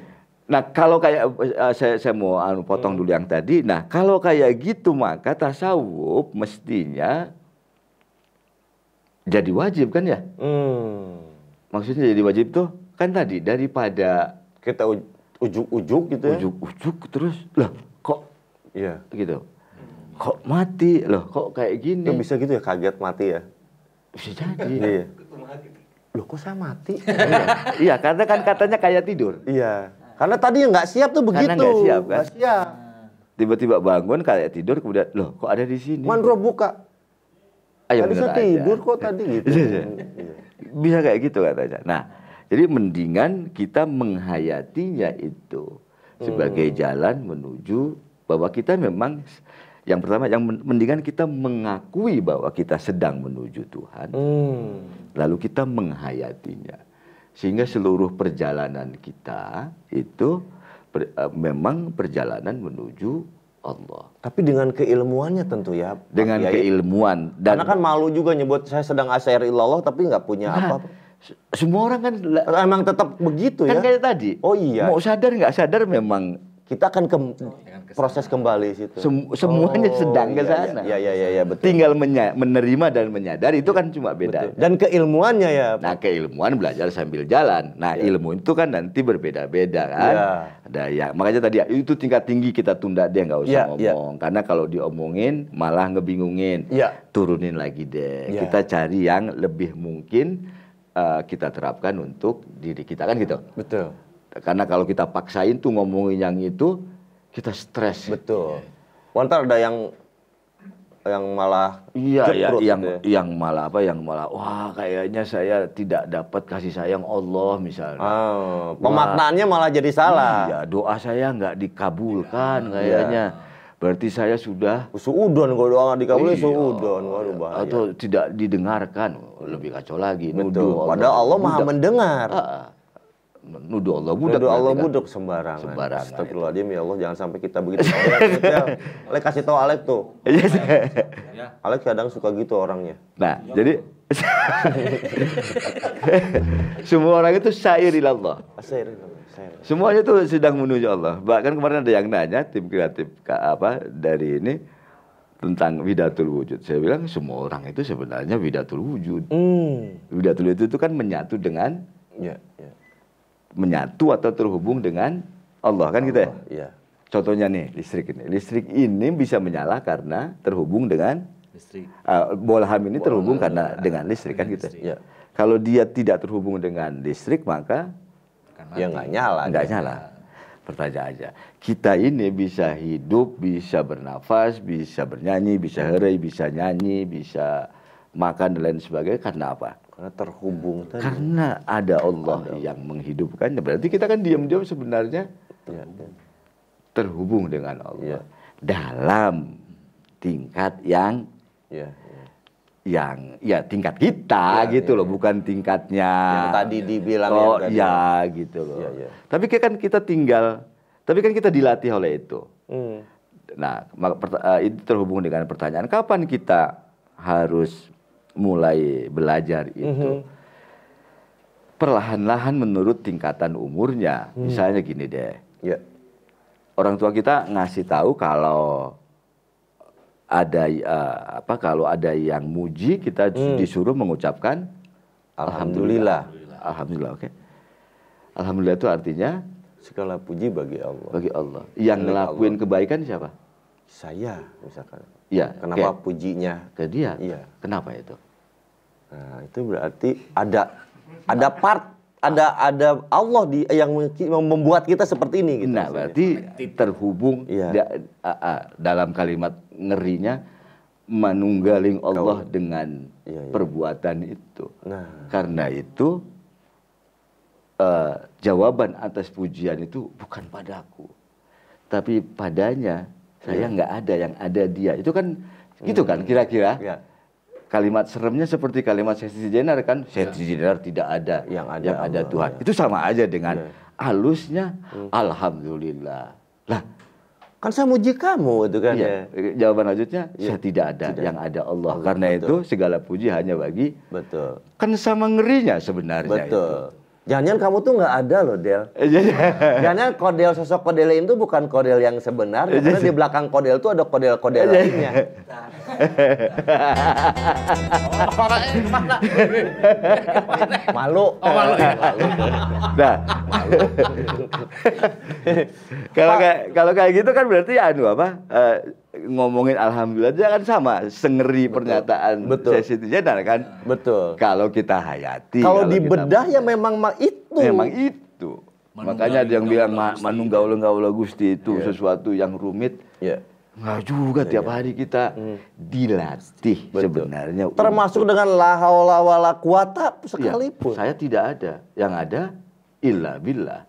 nah kalau kayak saya mau potong dulu yang tadi. Nah kalau kayak gitu maka tasawuf mestinya jadi wajib kan ya? Maksudnya jadi wajib tuh kan tadi daripada kita ujuk-ujuk gitu ya? Ujuk-ujuk terus lah kok gitu. Kok mati loh, kok kayak gini? Ya bisa gitu ya, kaget mati ya? Bisa jadi. Iya. Loh kok saya mati? Iya, karena kan katanya kayak tidur. Iya. Karena tadi nggak siap tuh begitu. Karena nggak siap kan? Nggak siap. Tiba-tiba bangun kayak tidur, kemudian loh kok ada di sini? Mandro buka. Ayo tadi saya tidur kok tadi gitu. Bisa kayak gitu katanya. Nah, jadi mendingan kita menghayatinya itu sebagai jalan menuju bahwa kita memang yang pertama, yang mendingan kita mengakui bahwa kita sedang menuju Tuhan, lalu kita menghayatinya, sehingga seluruh perjalanan kita itu memang perjalanan menuju Allah. Tapi dengan keilmuannya tentu ya. Dengan keilmuan. Dan karena kan malu juga nyebut saya sedang asy'ar ilallah tapi nggak punya apa-apa. Semua orang kan emang tetap begitu ya. Kan kayak tadi. Oh iya. Mau sadar nggak sadar memang kita akan proses kembali situ. Semuanya sedang ke sana. Iya, betul. Tinggal menerima dan menyadari itu kan cuma beda. Betul. Dan keilmuannya ya. Nah, keilmuan belajar sambil jalan. Nah, ilmu itu kan nanti berbeda-beda kan. Ada ya, makanya tadi itu tingkat tinggi kita tunda deh, nggak usah ngomong. Karena kalau diomongin malah ngebingungin. Turunin lagi deh. Kita cari yang lebih mungkin kita terapkan untuk diri kita kan gitu. Betul. Karena kalau kita paksain tuh ngomongin yang itu, kita stres. Betul. Ntar ada yang malah yang malah wah kayaknya saya tidak dapat kasih sayang Allah misalnya. Pemaknaannya malah jadi salah. Iya, doa saya nggak dikabulkan kayaknya. Berarti saya sudah suudon, kalau doa nggak dikabulkan suudon. Waduh bahaya. Atau tidak didengarkan, lebih kacau lagi. Nuduh. Padahal Allah Maha mendengar. Nuduh Allah budak. Nuduh Allah budak sembarangan. Astagfirullahaladzim, ya Allah, jangan sampai kita begitu. Alek kasih tahu Alek tuh. Alek kadang suka gitu orangnya. Nah, jadi semua orang itu syair ilallah. Semuanya tuh sedang menuju Allah. Bahkan kemarin ada yang nanya tim kreatif dari ini tentang widatul wujud. Saya bilang semua orang itu sebenarnya widatul wujud. Widatul wujud itu kan menyatu dengan menyatu atau terhubung dengan Allah kan gitu ya? Iya. Contohnya nih listrik ini. Listrik ini bisa menyala karena terhubung dengan listrik. Bolham ini terhubung karena dengan listrik kan gitu. Ya. Kalau dia tidak terhubung dengan listrik maka ya nggak nyala. Nggak nyala. Pertanyaannya, kita ini bisa hidup, bisa bernafas, bisa bernyanyi, bisa herai, bisa nyanyi, bisa makan dan lain sebagainya karena apa? Karena terhubung tadi. Karena ada Allah yang menghidupkannya. Berarti kita kan diam-diam sebenarnya terhubung dengan Allah dalam tingkat yang yang ya tingkat kita gitu loh, bukan tingkatnya Yang tadi dibilang oh yang tadi. ya gitu loh. Iya. Tapi kan kita dilatih oleh itu. Nah, itu terhubung dengan pertanyaan kapan kita harus mulai belajar itu. Perlahan-lahan menurut tingkatan umurnya. Misalnya gini deh. Ya. Orang tua kita ngasih tahu kalau ada yang muji, kita disuruh mengucapkan Alhamdulillah. Alhamdulillah, oke. Alhamdulillah itu artinya Segala puji bagi Allah. bagi Allah. Yang ngelakuin kebaikan siapa? Saya misalkan. Iya. Kenapa pujinya? Ke dia. Iya. Kenapa itu? Nah, itu berarti ada part, ada Allah yang membuat kita seperti ini gitu. Nah, berarti terhubung Iya. dalam kalimat ngerinya manunggaling Allah dengan Iya. perbuatan itu. Nah. Karena itu jawaban atas pujian itu bukan padaku, tapi padanya. Saya nggak ada, yang ada dia. Itu kan gitu kan kira-kira. Ya. Kalimat seremnya seperti kalimat Seti Jenar kan. Seti Jenar tidak ada, Yang ada yang ada Allah, Tuhan. ya. Itu sama aja dengan halusnya Alhamdulillah. Lah, Kan saya muji kamu itu kan iya, ya. jawaban lanjutnya saya tidak ada, yang ada Allah. Karena itu segala puji hanya bagi. Betul. Kan sama ngerinya sebenarnya itu. Betul. Jangan kamu tuh nggak ada loh, Del. Jangan sosok Kodel itu bukan Kodel yang sebenarnya. Karena di belakang Kodel itu ada Kodel-Kodel lainnya. Malu. Oh, malu ya. Nah, kalau kayak gitu kan berarti ngomongin alhamdulillah jangan sama sengeri pernyataan Seti Jenar kan. Betul. Kalau kita hayati. Kalau dibedah ya memang itu. Memang itu. Makanya ada yang bilang manunggaul Gusti itu sesuatu yang rumit. Ya. Nggak juga tiap hari kita dilatih sebenarnya. Termasuk dengan la haula wala quwata sekalipun. Saya tidak ada. Yang ada illa billah.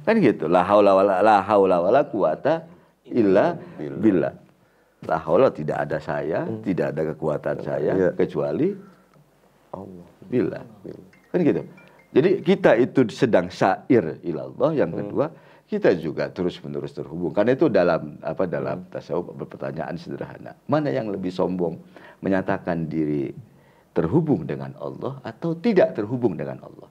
Kan gitu. La haula wala quwata illa billah. La haula tidak ada saya, tidak ada kekuatan saya kecuali Allah billah. Kan gitu. Jadi kita itu sedang syair ilallah. Yang kedua, kita juga terus-menerus terhubung. Karena itu dalam tasawuf pertanyaan sederhana. Mana yang lebih sombong? Menyatakan diri terhubung dengan Allah atau tidak terhubung dengan Allah?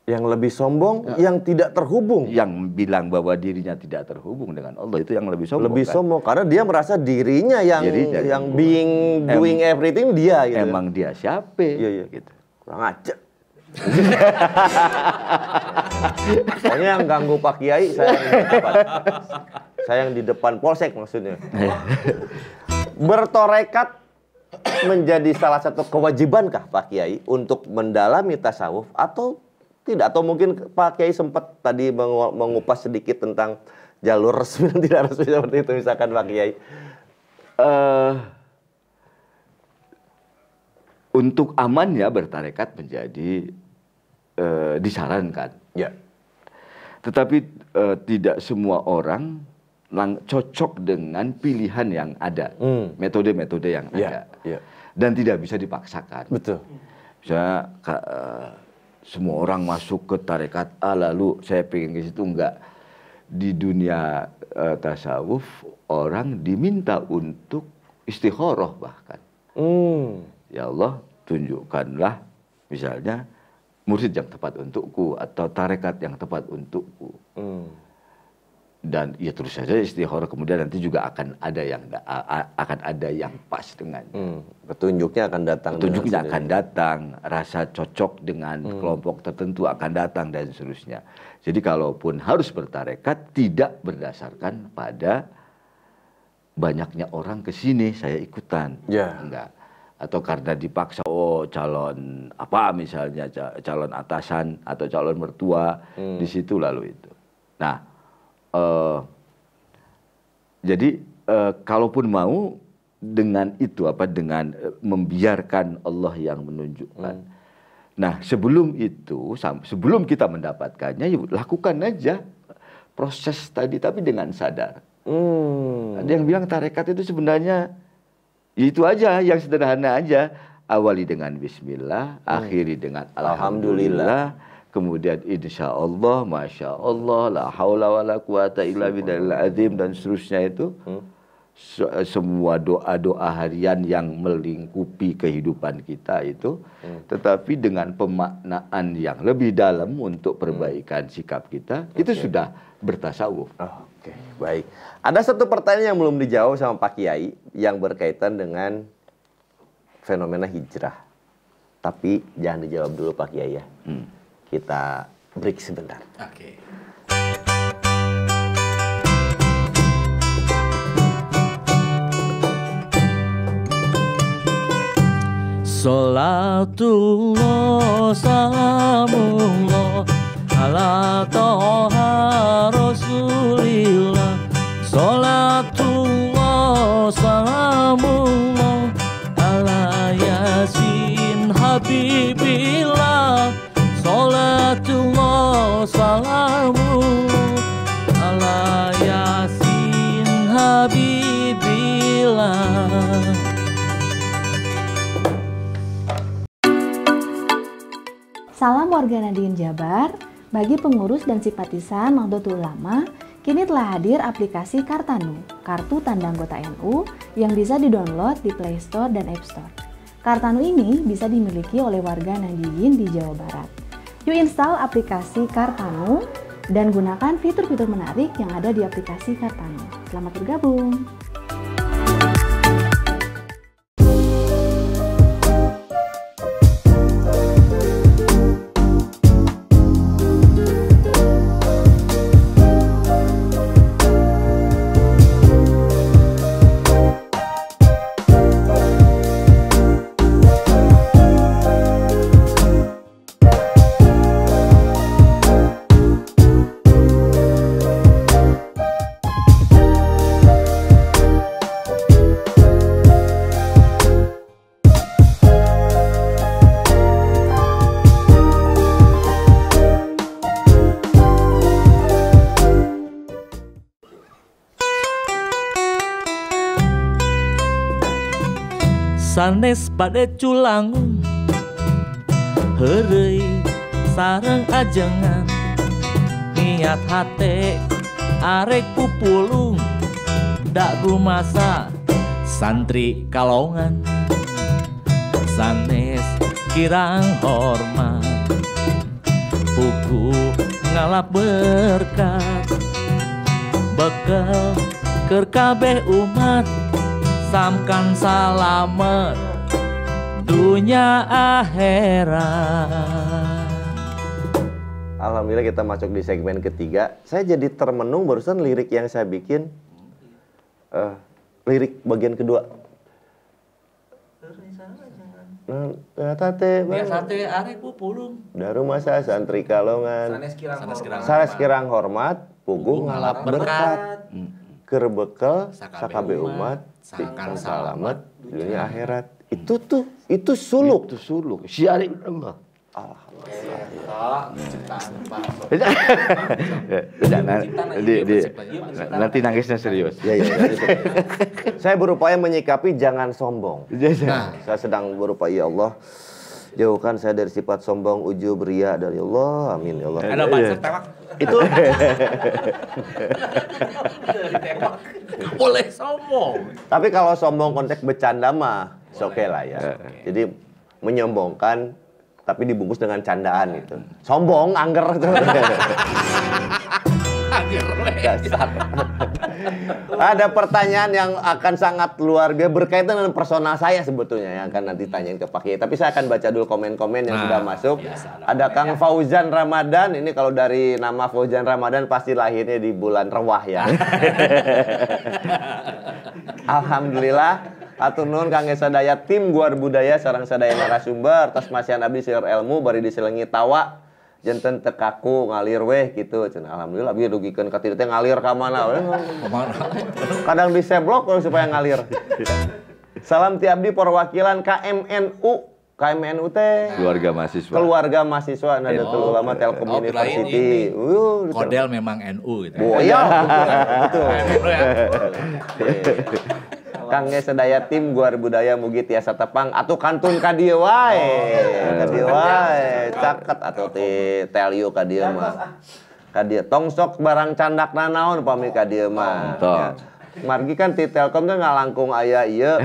Yang lebih sombong, yang tidak terhubung. Yang bilang bahwa dirinya tidak terhubung dengan Allah itu yang lebih sombong. Lebih kan? sombong karena dia merasa dirinya yang doing everything dia gitu. Emang dia siapa? Iya. Gitu. Kurang aja. Pokoknya yang ganggu Pak Kiai saya yang di depan polsek maksudnya. Bertorekat menjadi salah satu kewajibankah Pak Kiai untuk mendalami tasawuf atau tidak? Atau mungkin Pak Kiai sempat tadi mengupas sedikit tentang jalur resmi dan tidak resmi seperti itu misalkan Pak Kiai. Untuk amannya bertarekat menjadi disarankan. Ya. Tetapi tidak semua orang cocok dengan pilihan yang ada, metode-metode yang ada, dan tidak bisa dipaksakan. Betul. Misalnya semua orang masuk ke tarekat A lalu saya pengen ke situ, enggak. Di dunia tasawuf orang diminta untuk istikharah bahkan. Ya Allah, tunjukkanlah misalnya mursyid yang tepat untukku atau tarekat yang tepat untukku. Dan ya terus saja istikharah, kemudian nanti juga akan ada yang pas dengan. Petunjuknya akan datang. Petunjuknya akan datang, rasa cocok dengan kelompok tertentu akan datang dan seterusnya. Jadi kalaupun harus bertarekat tidak berdasarkan pada banyaknya orang ke sini saya ikutan. Enggak. Atau karena dipaksa, calon apa misalnya, calon atasan atau calon mertua di situ lalu itu. Nah, jadi kalaupun mau dengan itu dengan membiarkan Allah yang menunjukkan. Nah, sebelum itu, sebelum kita mendapatkannya, ya lakukan aja proses tadi tapi dengan sadar. Ada yang bilang tarekat itu sebenarnya Itu aja yang sederhana aja. Awali dengan bismillah, akhiri dengan alhamdulillah, kemudian insya Allah, masya Allah, la haula wala quwata illa billahil azim, dan seterusnya itu. Semua doa-doa harian yang melingkupi kehidupan kita itu, tetapi dengan pemaknaan yang lebih dalam untuk perbaikan sikap kita, itu sudah bertasawuf. Oke, baik. Ada satu pertanyaan yang belum dijawab sama Pak Kiai yang berkaitan dengan fenomena hijrah. Tapi jangan dijawab dulu Pak Kiai ya. Kita break sebentar. Oke. Salatullah salamullah ala toha rasulillah. Salatullah salamullah ala yasin habibillah. Salatullah salamullah ala yasin habibillah. Salam warga Nahdien Jabar, bagi pengurus dan simpatisan Nahdlatul Ulama, kini telah hadir aplikasi Kartanu, kartu tanda anggota NU yang bisa didownload di Play Store dan App Store. Kartanu ini bisa dimiliki oleh warga Nahdien di Jawa Barat. Yuk install aplikasi Kartanu dan gunakan fitur-fitur menarik yang ada di aplikasi Kartanu. Selamat bergabung! Sanes pada culang heureuy sareng ajengan niat hate arek pupulung dak rumasa santri kalongan. Sanes kirang hormat pugu ngalap berkat bekal keur kabeh umat samkan salamet dunia akhirat. Alhamdulillah kita masuk di segmen ketiga. Saya jadi termenung barusan lirik yang saya bikin. Lirik bagian kedua. Tate arek pupulung daru masa santri kalongan. Sanes kirang hormat pugu ngalap berkat. Keur bekel sakabe umat samkan salamet dunia akhirat. Itu suluk. Itu suluk. Syiar Allah. Nanti nangisnya serius. Ya. Saya berupaya menyikapi jangan sombong. Saya sedang berupaya, ya Allah, jauhkan saya dari sifat sombong, ujub, ria dari Allah. Amin ya Allah. Ada banser tewak. Itu boleh sombong. Tapi kalau sombong konteks bercanda mah oke lah ya. Jadi menyombongkan tapi dibungkus dengan candaan itu. Sombong, angger itu. Ada pertanyaan yang akan sangat luar biasa berkaitan dengan personal saya sebetulnya yang akan nanti tanyain ke Pak Kiai. Tapi saya akan baca dulu komen-komen yang sudah masuk. Ada Kang Fauzan Ramadan. Ini kalau dari nama Fauzan Ramadan pasti lahirnya di bulan Rewah ya. Alhamdulillah. Atur nuhun kangge sadaya tim Guar Budaya sareng sadaya narasumber tos masihan abdi sieur ilmu bari diselengi tawa janten teu kaku ngalir weh kitu cenah. Alhamdulillah abdi rugikeun ka teh ngalir ka mana we. Kadang diseblok supaya ngalir. Salam ti abdi perwakilan KMNU teh keluarga mahasiswa Nahdlatul Ulama Telkom University. Kodel memang NU gitu. Iya, betul. Kang ge sedaya tim Guar Budaya mugi tiasa tepang atuh kantun ka dieu wae. Ka dieu wae. Caket atuh ti tell you ka dieu mah. Ka dieu tong sok barang candakna naon pami ka dieu mah. Ya. Margi kan ti Telkom kan ngalangkung aya ieu.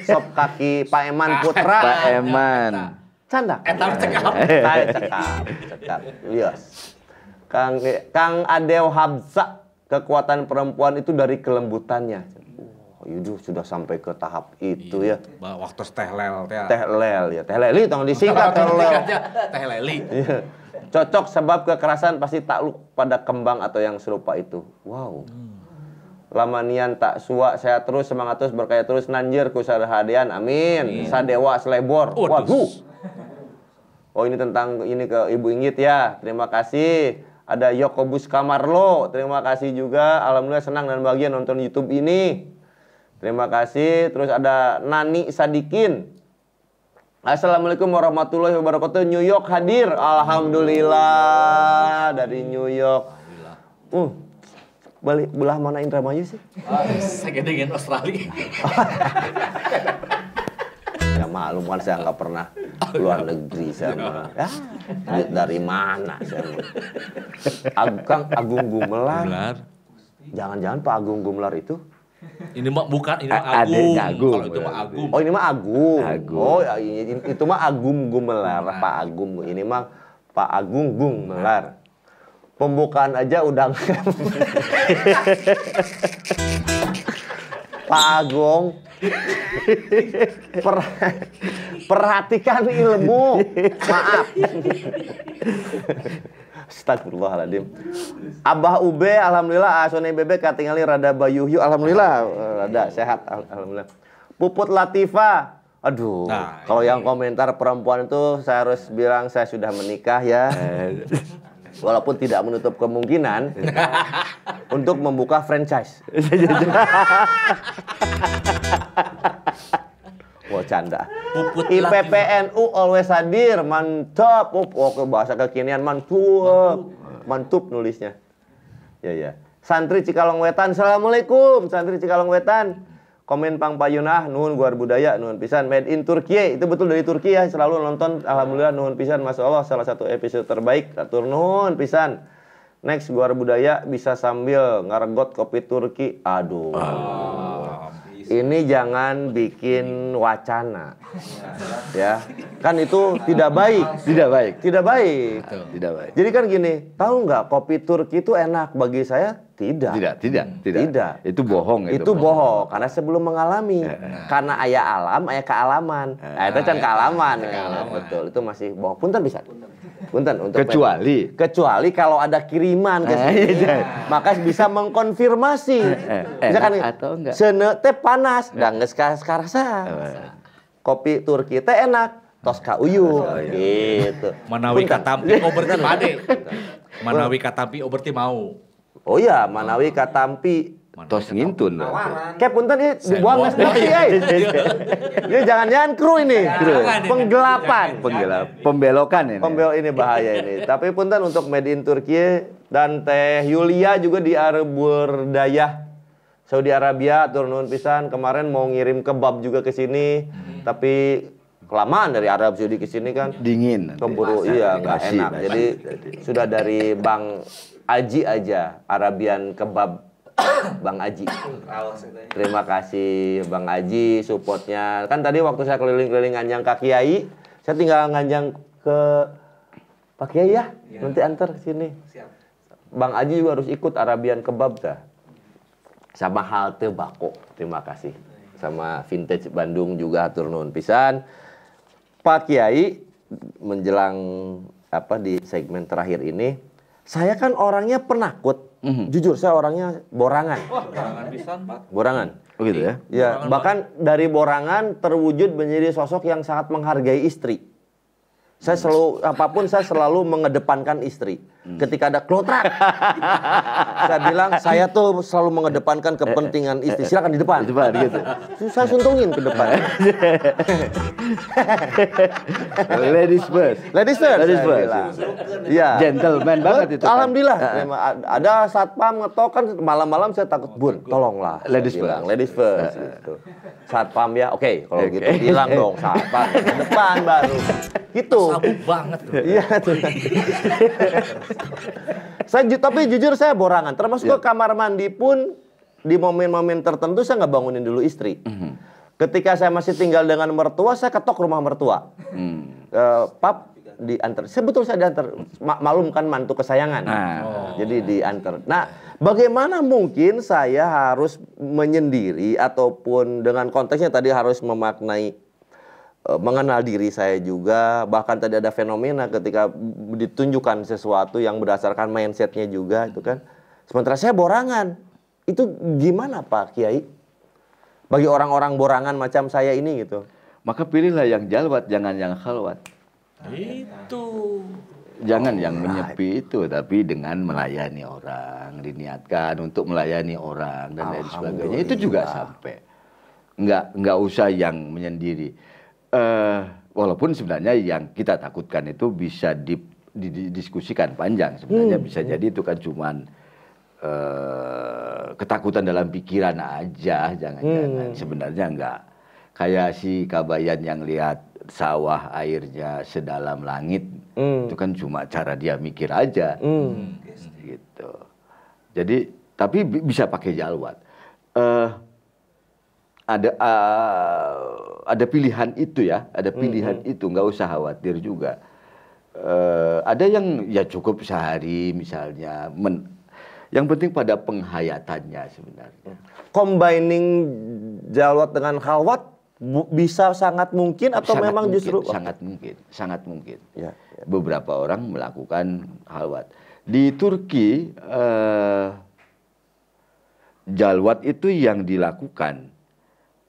Sop kaki Pak Eman Putra. Pak Eman. Candak. Eta cekap. Cekap. Yes. Kang Adew Habsa, kekuatan perempuan itu dari kelembutannya. Oh, itu sudah sampai ke tahap itu ya. Waktu teh lel teh. Teh lel ya. Teh leli tong disingkat teh lel. Teh leli. Iya. Cocok sebab kekerasan pasti takluk pada kembang atau yang serupa itu. Wow. Lamanian tak suak sehat terus semangat terus berkaya terus nanjir ku sarahadian amin. Sadewa selebor. Waduh. Oh ini tentang ini ke Ibu Inggit ya. Terima kasih. Ada Yokobus Kamarlo. Terima kasih juga. Alhamdulillah senang dan bahagia nonton YouTube ini. Terima kasih. Terus ada Nani Sadikin. Assalamualaikum warahmatullahi wabarakatuh. New York hadir. Alhamdulillah dari New York. Balik belah mana Indramayu sih? Saya dengan Australia. Ya maklum kan saya nggak pernah luar negeri saya. Ya, duit dari mana saya? Kang Agung Gumelar. Jangan-jangan Pak Agung Gumelar itu? Ini mah bukan, ini mah Agung. Kalau itu mah Agung. Oh ini mah Agung. Oh ya, itu mah Agung Gumelar, Pak Agung. Ini mah Pak Agung Gumelar. Pembukaan aja udah Pak Agung. Perhatikan ilmu. Maaf. Astagfirullahaladzim. Abah Ube, alhamdulillah. Asone bebek katingali rada bayuhyu, alhamdulillah. Rada sehat, alhamdulillah. Puput Latifa. Aduh, kalau yang komentar perempuan itu saya harus bilang saya sudah menikah ya. Walaupun tidak menutup kemungkinan untuk membuka franchise. Wah canda. IPPNU always hadir, mantap. Oke bahasa kekinian mantap nulisnya. Ya. Santri Cikalong Wetan, assalamualaikum. Santri Cikalong Wetan. Komen Pang Payunah, nuhun Guar Budaya, nuhun pisan. Made in Turki, itu betul dari Turki ya. Selalu nonton, alhamdulillah nuhun pisan. Masya Allah, salah satu episode terbaik. Atur nuhun pisan. Next Guar Budaya bisa sambil ngaregot kopi Turki. Aduh. Ini jangan bikin wacana. Ya. Kan itu tidak baik. Tidak baik. Tidak baik. Tidak baik. Jadi kan gini, tahu nggak kopi Turki itu enak bagi saya? Tidak. Tidak. Itu bohong. Itu bohong. Karena sebelum mengalami. Karena ayah alam, ayah kealaman. Itu kan kealaman. Betul. Itu masih bohong. Punten bisa. Punten untuk kecuali kalau ada kiriman ke sini, maka bisa mengkonfirmasi. Misalkan atau enggak? Sene teh panas, dan geus karasa. Kopi Turki teh enak, tos ka uyuh gitu. Manawi katampi oberti pade. Manawi katampi oberti mau. Oh iya, Manawi katampi tos ngintun. Kayak punten ini dibuang nges ngerti ini jangan-jangan kru ini. Penggelapan. Pembelokan ini. Ini bahaya ini. Tapi punten untuk Made in Turki dan Teh Yulia juga di Arburdayah Saudi Arabia, turun pisan. Kemarin mau ngirim kebab juga ke sini. Tapi kelamaan dari Arab Saudi ke sini kan. Dingin. Keburu iya nggak enak. Jadi sudah dari Bang Aji aja Arabian kebab. Bang Aji. Terima kasih Bang Aji supportnya. Kan tadi waktu saya keliling-keliling nganjang Kak Kiai, saya tinggal nganjang ke Pak Kiai ya. Nanti antar ke sini. Bang Aji juga harus ikut Arabian kebab dah. Sama halte Bako. Terima kasih. Sama Vintage Bandung juga hatur nuhun pisan. Pak Kiai menjelang di segmen terakhir ini, saya kan orangnya penakut. Jujur saya orangnya borangan. Wah, borangan pisan, Pak. Borangan. Oh gitu ya? Ya, bahkan dari borangan terwujud menjadi sosok yang sangat menghargai istri. Saya selalu mengedepankan istri. Ketika ada klotrak, saya bilang saya tuh selalu mengedepankan kepentingan istri. Silakan di depan. Di depan gitu. Saya suntungin ke depan. Ladies first. Ladies first. Ladies saya first. bilang. Iya. Gentleman banget itu. Kan? Alhamdulillah. Memang ada satpam ngetok kan malam-malam saya takut, Bun, tolonglah. Ladies Saya bilang, first. Ladies first. Gitu. Satpam ya, oke. Kalau gitu bilang dong satpam ke depan baru. Gitu. Sabuk banget tuh. Iya tuh. Tapi jujur saya borangan. Termasuk ke kamar mandi pun di momen-momen tertentu saya nggak bangunin dulu istri. Ketika saya masih tinggal dengan mertua, saya ketok rumah mertua. Pap diantar. Saya diantar. Malum kan mantu kesayangan. Jadi diantar. Nah, bagaimana mungkin saya harus menyendiri ataupun dengan konteksnya tadi harus memaknai mengenal diri saya juga, bahkan tadi ada fenomena ketika ditunjukkan sesuatu yang berdasarkan mindsetnya juga itu kan. Sementara saya borangan. Itu gimana Pak Kiai? Bagi orang-orang borangan macam saya ini gitu. Maka pilihlah yang jalwat, jangan yang khalwat. Itu. Jangan yang menyepi itu, tapi dengan melayani orang, diniatkan untuk melayani orang dan lain sebagainya. Itu juga sampai. Nggak usah yang menyendiri. Walaupun sebenarnya yang kita takutkan itu bisa didiskusikan panjang. Sebenarnya bisa jadi itu kan cuman ketakutan dalam pikiran aja, jangan-jangan. Sebenarnya enggak. Kayak si Kabayan yang lihat sawah airnya sedalam langit, itu kan cuma cara dia mikir aja. Gitu. Jadi, tapi bisa pakai jalwat. Ada pilihan itu ya, ada pilihan itu, nggak usah khawatir juga. Ada yang ya cukup sehari misalnya, yang penting pada penghayatannya sebenarnya. Combining jalwat dengan khalwat bisa sangat mungkin atau sangat memang mungkin, justru sangat mungkin. Ya. Beberapa orang melakukan khalwat. Di Turki jalwat itu yang dilakukan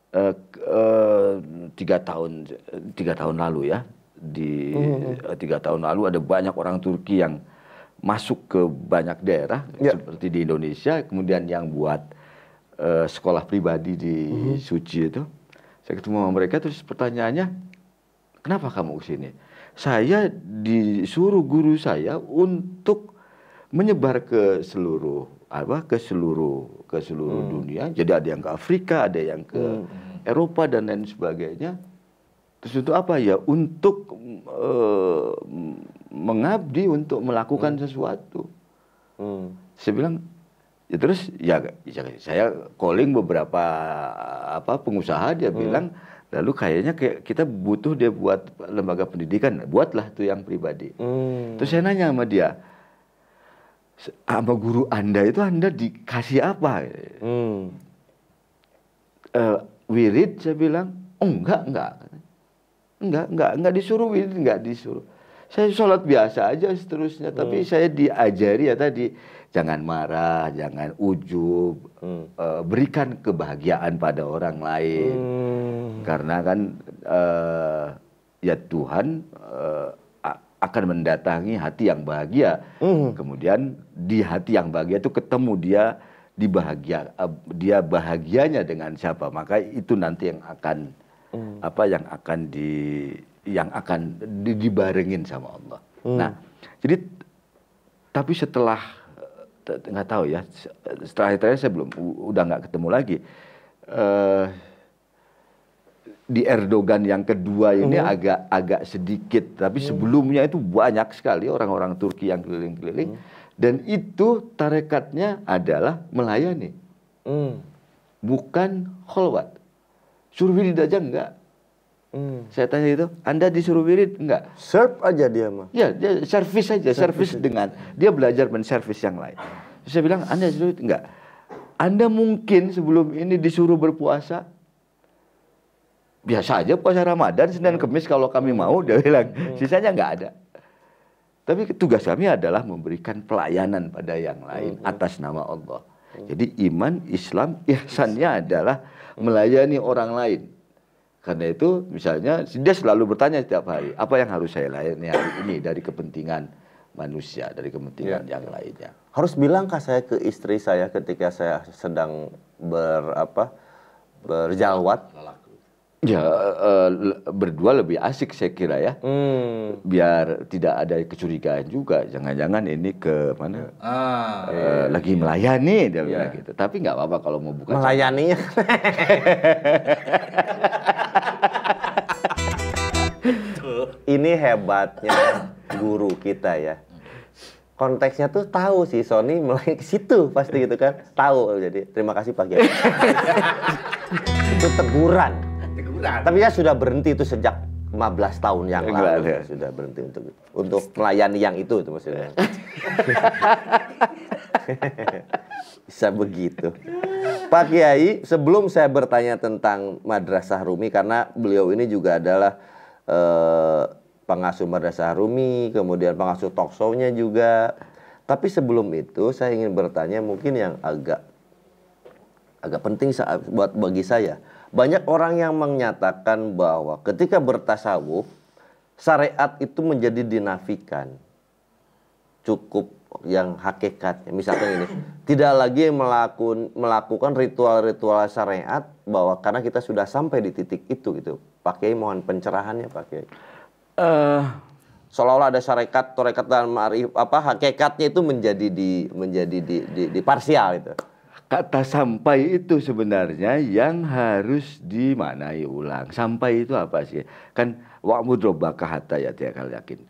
3 tahun lalu ya, di 3 tahun lalu ada banyak orang Turki yang masuk ke banyak daerah seperti di Indonesia, kemudian yang buat sekolah pribadi di Suci itu. Saya ketemu sama mereka, terus pertanyaannya, kenapa kamu kesini? Saya disuruh guru saya untuk menyebar ke seluruh dunia. Jadi ada yang ke Afrika, ada yang ke Eropa dan lain sebagainya. Terus untuk apa ya? Untuk mengabdi, untuk melakukan sesuatu. Saya bilang, ya terus ya saya calling beberapa pengusaha, dia bilang, lalu kayaknya kita butuh dia buat lembaga pendidikan, buatlah tuh yang pribadi. Terus saya nanya sama dia, sama guru Anda itu Anda dikasih apa? Wirid, saya bilang, oh enggak disuruh wirid, enggak disuruh. Saya sholat biasa aja seterusnya, tapi saya diajari ya tadi, jangan marah, jangan ujub, berikan kebahagiaan pada orang lain. Karena kan ya Tuhan akan mendatangi hati yang bahagia. Kemudian di hati yang bahagia itu ketemu dia bahagianya dengan siapa, maka itu nanti yang akan yang akan dibarengin sama Allah. Nah, jadi tapi setelah nggak tahu ya, setelah itu saya udah nggak ketemu lagi. Di Erdogan yang kedua ini agak sedikit, tapi sebelumnya itu banyak sekali orang-orang Turki yang keliling-keliling, dan itu tarekatnya adalah melayani, bukan kholwat. Suruh wirid aja enggak. Saya tanya itu, Anda disuruh wirid enggak? Serve aja dia mah. Ya, dia servis aja, servis dengan dia belajar menservis yang lain. Terus saya bilang, Anda disuruh wirid enggak? Anda mungkin sebelum ini disuruh berpuasa, biasa aja puasa Ramadan, Senin Kemis kalau kami mau, dia bilang. Sisanya nggak ada. Tapi tugas kami adalah memberikan pelayanan pada yang lain atas nama Allah. Jadi iman, Islam, ihsannya adalah melayani orang lain. Karena itu misalnya dia selalu bertanya setiap hari, apa yang harus saya layani hari ini dari kepentingan manusia, dari kepentingan yang lainnya. Harus bilangkah saya ke istri saya ketika saya sedang berjalwat? Ya berdua lebih asik saya kira ya, biar tidak ada kecurigaan juga. Jangan-jangan ini ke mana? Lagi melayani dia bilang gitu. Tapi nggak apa-apa kalau mau buka. Melayaninya. Ini hebatnya guru kita ya. Konteksnya tuh tahu sih Sony mulai ke situ pasti gitu kan. Tahu. Jadi terima kasih Pak Kiai. Itu teguran. Tapi ya sudah berhenti itu sejak 15 tahun yang lalu. Sudah berhenti untuk melayani yang itu maksudnya. Bisa begitu. Pak Kiai, sebelum saya bertanya tentang Madrasah Rumi, karena beliau ini juga adalah pengasuh Madrasah Rumi, kemudian pengasuh talkshow-nya juga. Tapi sebelum itu saya ingin bertanya mungkin yang agak penting bagi saya. Banyak orang yang menyatakan bahwa ketika bertasawuf, syariat itu menjadi dinafikan. Cukup yang hakikatnya. Misalkan ini, tidak lagi melakukan ritual-ritual syariat bahwa karena kita sudah sampai di titik itu gitu. Pak Kiai mohon pencerahannya Pak Kiai. Seolah-olah ada syariat, torekat dan ma'rif, hakikatnya itu menjadi di parsial itu. Kata sampai itu sebenarnya yang harus dimaknai ulang. Sampai itu apa sih? Kan wa'bud rabbaka hatta ya'tiyakal yakin.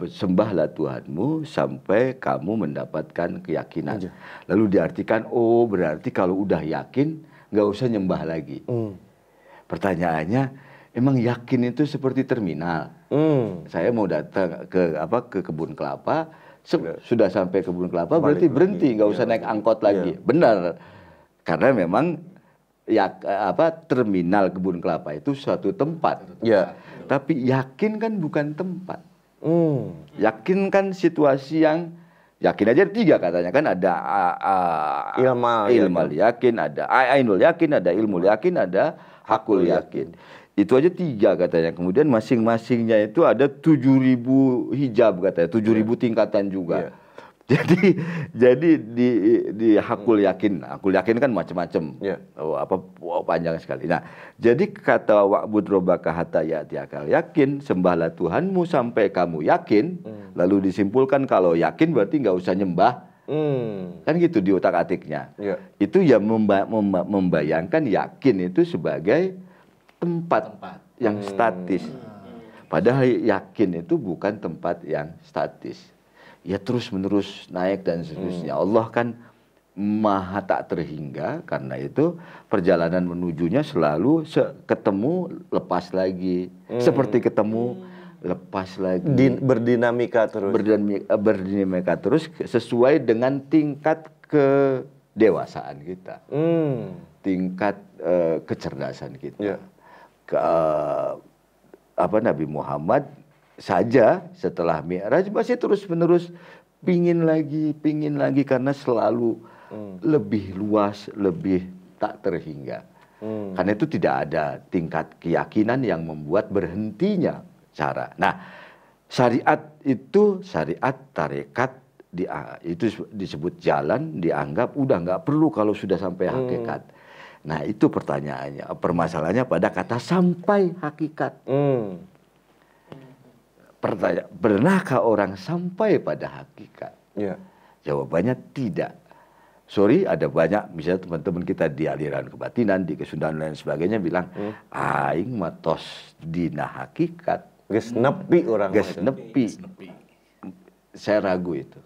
Sembahlah Tuhanmu sampai kamu mendapatkan keyakinan. Lalu diartikan, oh berarti kalau udah yakin nggak usah nyembah lagi. Pertanyaannya, emang yakin itu seperti terminal. Saya mau datang ke kebun kelapa, sudah sampai kebun kelapa berarti berhenti, nggak usah naik angkot lagi. Benar, karena memang terminal kebun kelapa itu suatu tempat. Tapi yakin kan bukan tempat. Yakin kan situasi yang yakin aja 3 katanya kan, ada ilmal yakin, ada ainul yakin, ada ilmul yakin, ada hakul yakin. Itu aja 3 katanya. Kemudian masing-masingnya itu ada 7.000 hijab katanya, 7.000 tingkatan juga. Jadi di hakul yakin kan macam-macam. Panjang sekali. Nah, jadi kata wa'bud rabbaka hatta ya'tiyakal yakin, sembahlah Tuhanmu sampai kamu yakin. Lalu disimpulkan kalau yakin berarti nggak usah nyembah. Kan gitu di otak-atiknya. Itu ya membayangkan yakin itu sebagai tempat yang statis. Padahal yakin itu bukan tempat yang statis. Ya terus-menerus naik dan seterusnya. Allah kan maha tak terhingga, karena itu perjalanan menujunya selalu ketemu lepas lagi. Seperti ketemu lepas lagi. Berdinamika terus. Berdinamika terus sesuai dengan tingkat kedewasaan kita. Tingkat kecerdasan kita. Nabi Muhammad saja setelah Mi'raj masih terus-menerus pingin lagi karena selalu lebih luas, lebih tak terhingga. Karena itu tidak ada tingkat keyakinan yang membuat berhentinya cara. Nah, syariat tarekat itu disebut jalan, dianggap udah nggak perlu kalau sudah sampai hakikat. Nah, itu pertanyaannya, permasalahannya pada kata sampai hakikat. Pernahkah orang sampai pada hakikat? Jawabannya tidak. Sorry, ada banyak misalnya teman-teman kita di aliran kebatinan, di kesundahan dan lain sebagainya bilang, aing matos dina hakikat. Geus nepi orang. Geus nepi. Saya ragu itu.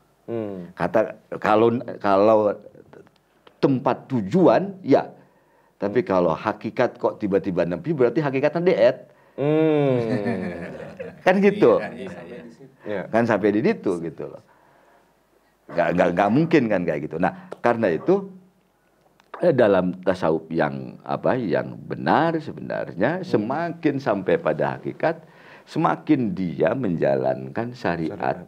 Kata kalau tempat tujuan ya, tapi kalau hakikat kok tiba-tiba nepi berarti hakikatnya deet. Kan gitu. Kan sampai di situ gitu loh. Gak mungkin kan kayak gitu. Nah, karena itu dalam tasawuf yang benar sebenarnya semakin sampai pada hakikat, semakin dia menjalankan syariat.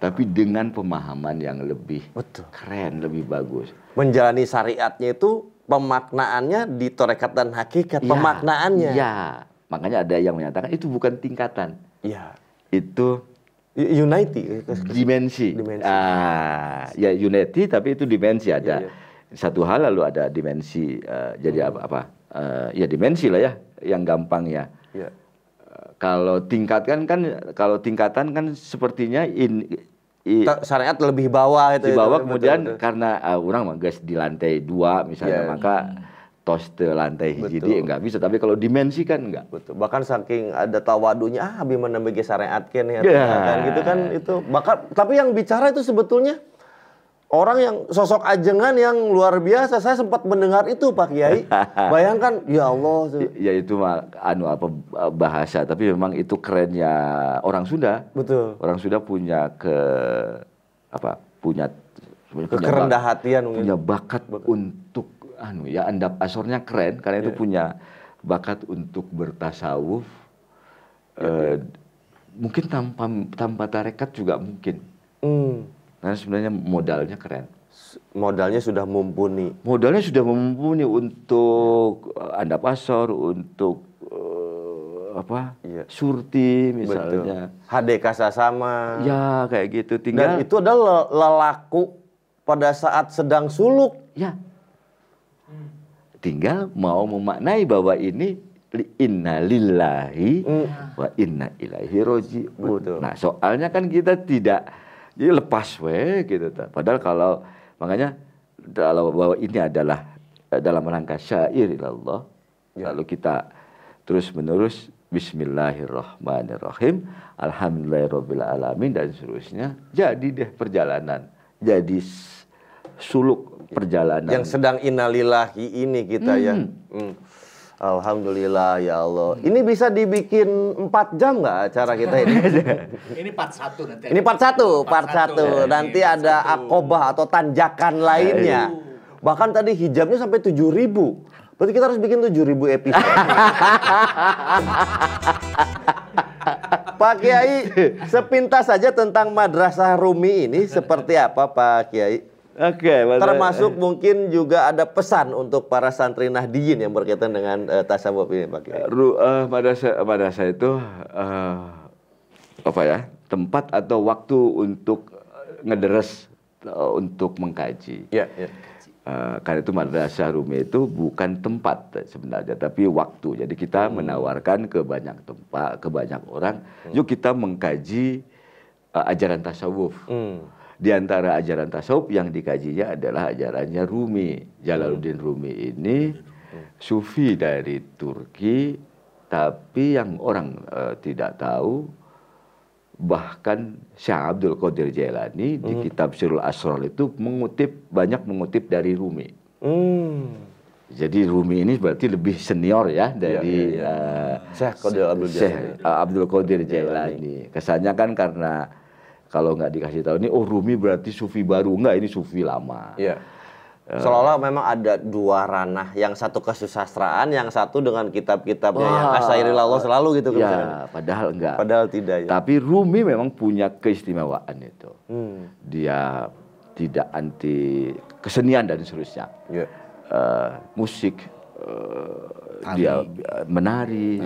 Tapi dengan pemahaman yang lebih keren, lebih bagus. Menjalani syariatnya itu pemaknaannya di torekat dan hakikat, Ya, pemaknaannya. Ya, makanya ada yang menyatakan itu bukan tingkatan. Iya. Itu Unity. dimensi. Ya unity tapi itu dimensi ada. Satu hal lalu ada dimensi. Jadi apa? Ya dimensi lah ya, yang gampang ya. Iya. Kalau tingkatan kan sepertinya Syariat lebih bawah itu. di bawah betul, kemudian betul. karena orang manggas di lantai 2 misalnya, maka tos ke lantai hiji enggak bisa, tapi kalau dimensi kan enggak. Betul. Bahkan saking ada tawadunya, abi mana bagi syariat kan ya, Ya. kan gitu kan itu. Bahkan tapi yang bicara itu sebetulnya orang yang sosok ajengan yang luar biasa. Saya sempat mendengar itu Pak Kiai. Bayangkan, ya Allah. Ya itu mah bahasa, tapi memang itu kerennya orang Sunda. Betul. Orang Sunda punya punya Kerendah hatian mungkin. punya bakat untuk ya andap asornya keren karena itu punya bakat untuk bertasawuf. Mungkin tanpa tarekat juga mungkin. Karena sebenarnya modalnya keren. Modalnya sudah mumpuni. Modalnya sudah mumpuni untuk andap asor, untuk surti misalnya. HDK sama. Ya kayak gitu. Dan Tinggal itu adalah lelaku pada saat sedang suluk. ya. Tinggal mau memaknai bahwa ini inna lillahi wa inna ilaihi roji'un. Betul. Nah, soalnya kan kita tidak jadi lepas gitu. Padahal makanya bahwa ini adalah dalam rangka syair ilallah. Lalu kita terus menerus bismillahirrahmanirrahim, alhamdulillahirabbil alamin dan seterusnya. Jadi deh perjalanan. Jadi suluk perjalanan. Yang sedang innalillahi ini kita ya. Alhamdulillah ya Allah. Ini bisa dibikin 4 jam nggak acara kita ini? Ini part 1 nanti. Ini part 1. Nanti ada akobah atau tanjakan lainnya. Bahkan tadi hijabnya sampai 7.000. Berarti kita harus bikin 7.000 episode. Pak Kiai, sepintas saja tentang Madrasah Rumi ini seperti apa Pak Kiai? Oke, termasuk mungkin juga ada pesan untuk para santri Nahdiyin yang berkaitan dengan tasawuf ini Pak Kiai. Madrasah itu tempat atau waktu untuk ngederes, untuk mengkaji. Ya. Karena itu Madrasah Rumi itu bukan tempat sebenarnya, tapi waktu. Jadi kita menawarkan ke banyak tempat, ke banyak orang, yuk kita mengkaji ajaran tasawuf. Di antara ajaran tasawuf yang dikajinya adalah ajarannya Rumi. Jalaluddin Rumi ini sufi dari Turki, tapi yang orang tidak tahu, bahkan Syekh Abdul Qadir Jailani di kitab Sirrul Asrar itu banyak mengutip dari Rumi. Jadi Rumi ini berarti lebih senior ya dari Syekh Abdul Qadir Jailani. Kesannya kan karena kalau nggak dikasih tahu ini, Rumi berarti sufi baru. Enggak, ini sufi lama. Iya. Seolah-olah memang ada 2 ranah. Yang satu kesusastraan, yang satu dengan kitab-kitabnya yang asairillah selalu gitu. Ya, padahal enggak. Padahal tidak ya. Tapi Rumi memang punya keistimewaan itu. Dia tidak anti kesenian dan seterusnya. Iya. Musik, dia menari,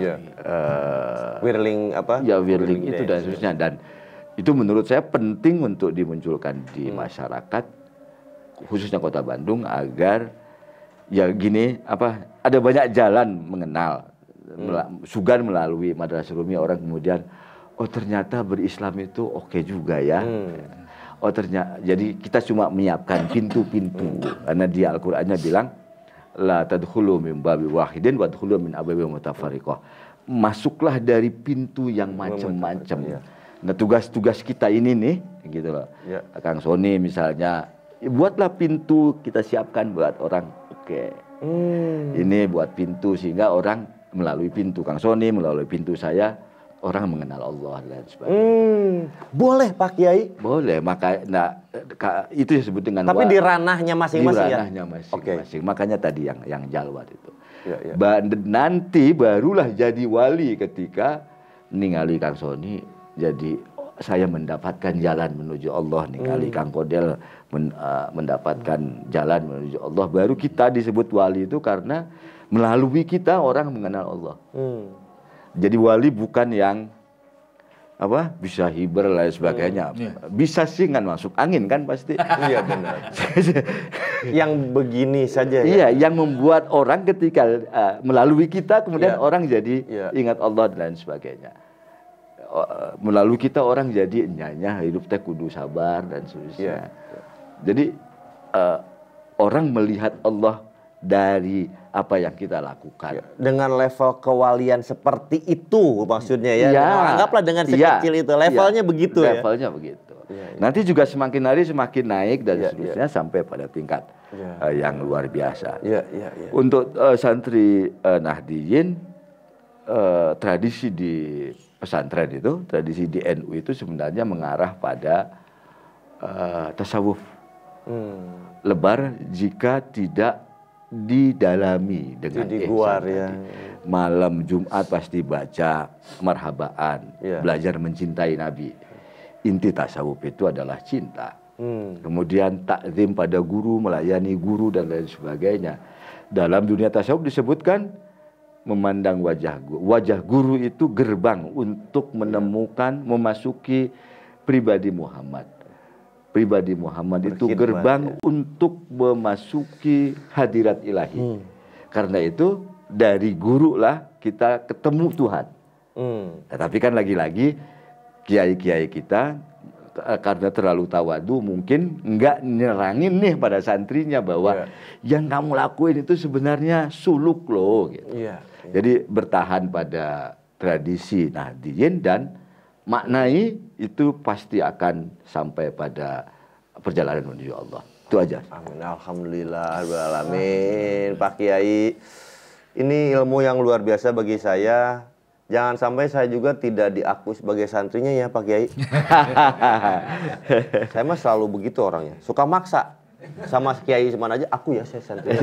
Whirling apa? Ya whirling itu dan seterusnya. Dan itu menurut saya penting untuk dimunculkan di masyarakat, khususnya Kota Bandung, agar ya gini ada banyak jalan mengenal. Sugan melalui Madrasah Rumi orang kemudian ternyata berislam itu oke juga ya. Ternyata jadi kita cuma menyiapkan pintu-pintu karena di Al-Qur'annya bilang la tadkhulu min babi wahidin wa tadkhulu min abwabin mutafarriqah. Masuklah dari pintu yang macam-macam. Nah, tugas-tugas kita ini nih, gitu loh. Kang Sony misalnya, buatlah pintu, kita siapkan buat orang. Ini buat pintu sehingga orang melalui pintu Kang Sony, melalui pintu saya, orang mengenal Allah dan sebagainya. Boleh Pak Kiai? Boleh, itu disebut dengan tapi di ranahnya masing-masing ya? Di ranahnya masing-masing. Makanya tadi yang jalwat itu. Ya. Nanti barulah jadi wali ketika ningali Kang Sony jadi saya mendapatkan jalan menuju Allah nih kali Kang Kodel mendapatkan jalan menuju Allah, baru kita disebut wali itu karena melalui kita orang mengenal Allah. Jadi wali bukan yang bisa hiber lain sebagainya. Bisa singan masuk angin kan pasti. Iya benar. Yang begini saja. Iya, yang membuat orang ketika melalui kita kemudian orang jadi ingat Allah dan lain sebagainya. Melalui kita orang jadi nyanya hidup teh kudu sabar dan seterusnya. Jadi orang melihat Allah dari apa yang kita lakukan. Dengan level kewalian seperti itu maksudnya ya. Anggaplah dengan sekecil itu. Levelnya begitu ya. Levelnya begitu. Nanti juga semakin hari semakin naik dan seterusnya sampai pada tingkat yang luar biasa. Untuk santri Nahdliyin, tradisi di pesantren itu, tradisi di NU itu sebenarnya mengarah pada tasawuf. Lebar jika tidak didalami dengan ihsan. Malam Jumat pasti baca marhabaan, belajar mencintai Nabi. Inti tasawuf itu adalah cinta. Kemudian takzim pada guru, melayani guru dan lain sebagainya. Dalam dunia tasawuf disebutkan memandang wajah guru itu gerbang untuk menemukan, memasuki pribadi Muhammad. Pribadi Muhammad itu gerbang untuk memasuki hadirat ilahi. Karena itu dari guru lah kita ketemu Tuhan. Tapi kan lagi-lagi kiai-kiai kita karena terlalu tawadu mungkin nggak nyerangin nih pada santrinya bahwa yang kamu lakuin itu sebenarnya suluk loh. Gitu. Jadi bertahan pada tradisi Nahdliyin dan maknai itu pasti akan sampai pada perjalanan menuju Allah. Itu aja. Amin. Alhamdulillah. Alamin. Pak Kiai, ini ilmu yang luar biasa bagi saya. Jangan sampai saya juga tidak diakui sebagai santrinya ya Pak Kiai. Saya mah selalu begitu orangnya. Suka maksa. Sama Kiai semana aja, aku ya saya santri.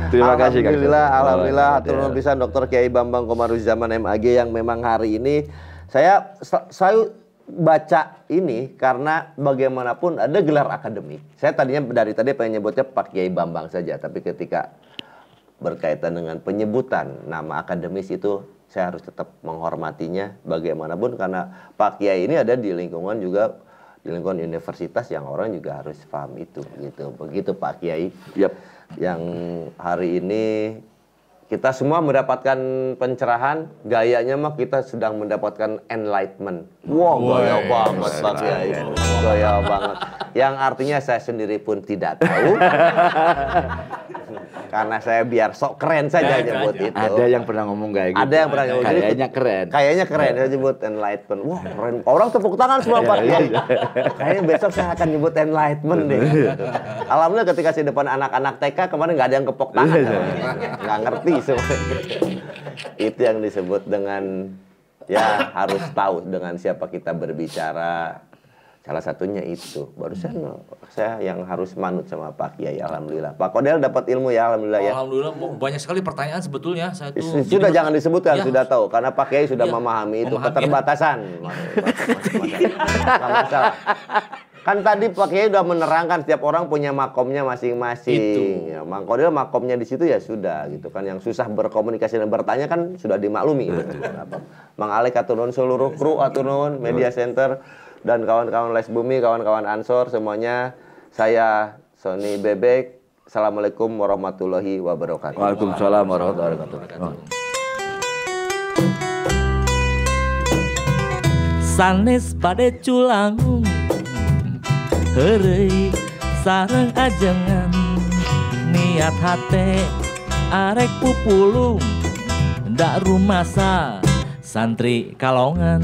Terima kasih. Alhamdulillah, hatur nuhun pisan Dr. Kiai Bambang Komaruzzaman MAG yang memang hari ini saya selalu baca ini karena bagaimanapun ada gelar akademik. Saya tadinya dari tadi pengen nyebutnya Pak Kiai Bambang saja, tapi ketika berkaitan dengan penyebutan nama akademis itu saya harus tetap menghormatinya bagaimanapun karena Pak Kiai ini ada di lingkungan juga di lingkungan universitas yang orang juga harus paham itu gitu. Begitu Pak Kiai. Yang hari ini kita semua mendapatkan pencerahan, gayanya mah kita sedang mendapatkan enlightenment. Wow, gaya banget Pak Kiai. Gaya banget. Yang artinya saya sendiri pun tidak tahu. Karena saya biar sok keren saja nyebut itu. Ada yang pernah ngomong kayak gitu. Ada yang pernah ngomong. Kayaknya keren. Kayaknya keren saya nyebut enlightenment. Wah, keren. Orang tepuk tangan semua Pak Kiai. Kayaknya besok saya akan nyebut enlightenment deh. Alhamdulillah ketika di depan anak-anak TK kemarin nggak ada yang kepok tangan. Nggak ngerti semua. Itu yang disebut dengan ya harus tahu dengan siapa kita berbicara. Salah satunya itu. Barusan saya yang harus manut sama Pak Kiai. Alhamdulillah. Pak Kodel dapat ilmu ya, alhamdulillah ya. Alhamdulillah, banyak sekali pertanyaan sebetulnya. Saya tuh sudah jangan disebutkan, sudah tahu. Karena Pak Kiai sudah memahami itu keterbatasan. Nggak masalah. Kan tadi Pak Kiai sudah menerangkan setiap orang punya makomnya masing-masing. Ya, Mang Kodel makomnya di situ ya sudah gitu kan. Yang susah berkomunikasi dan bertanya kan sudah dimaklumi. Mang Alek atur nuhun seluruh kru atur nuhun Media Center dan kawan-kawan Les Bumi, kawan-kawan Ansor semuanya. Saya Sony Bebek. Assalamualaikum warahmatullahi wabarakatuh. Waalaikumsalam warahmatullahi wabarakatuh. Sanes pade culang heureuy sareng ajengan niat hate arek pupulung ndak rumasa santri kalongan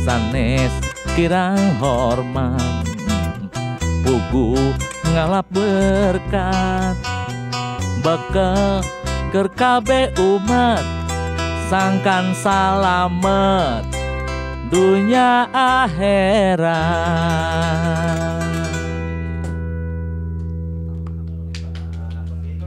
sanes kirang hormat pugu ngalap berkat bekel keur kabeh umat sangkan salamet dunya akhirat.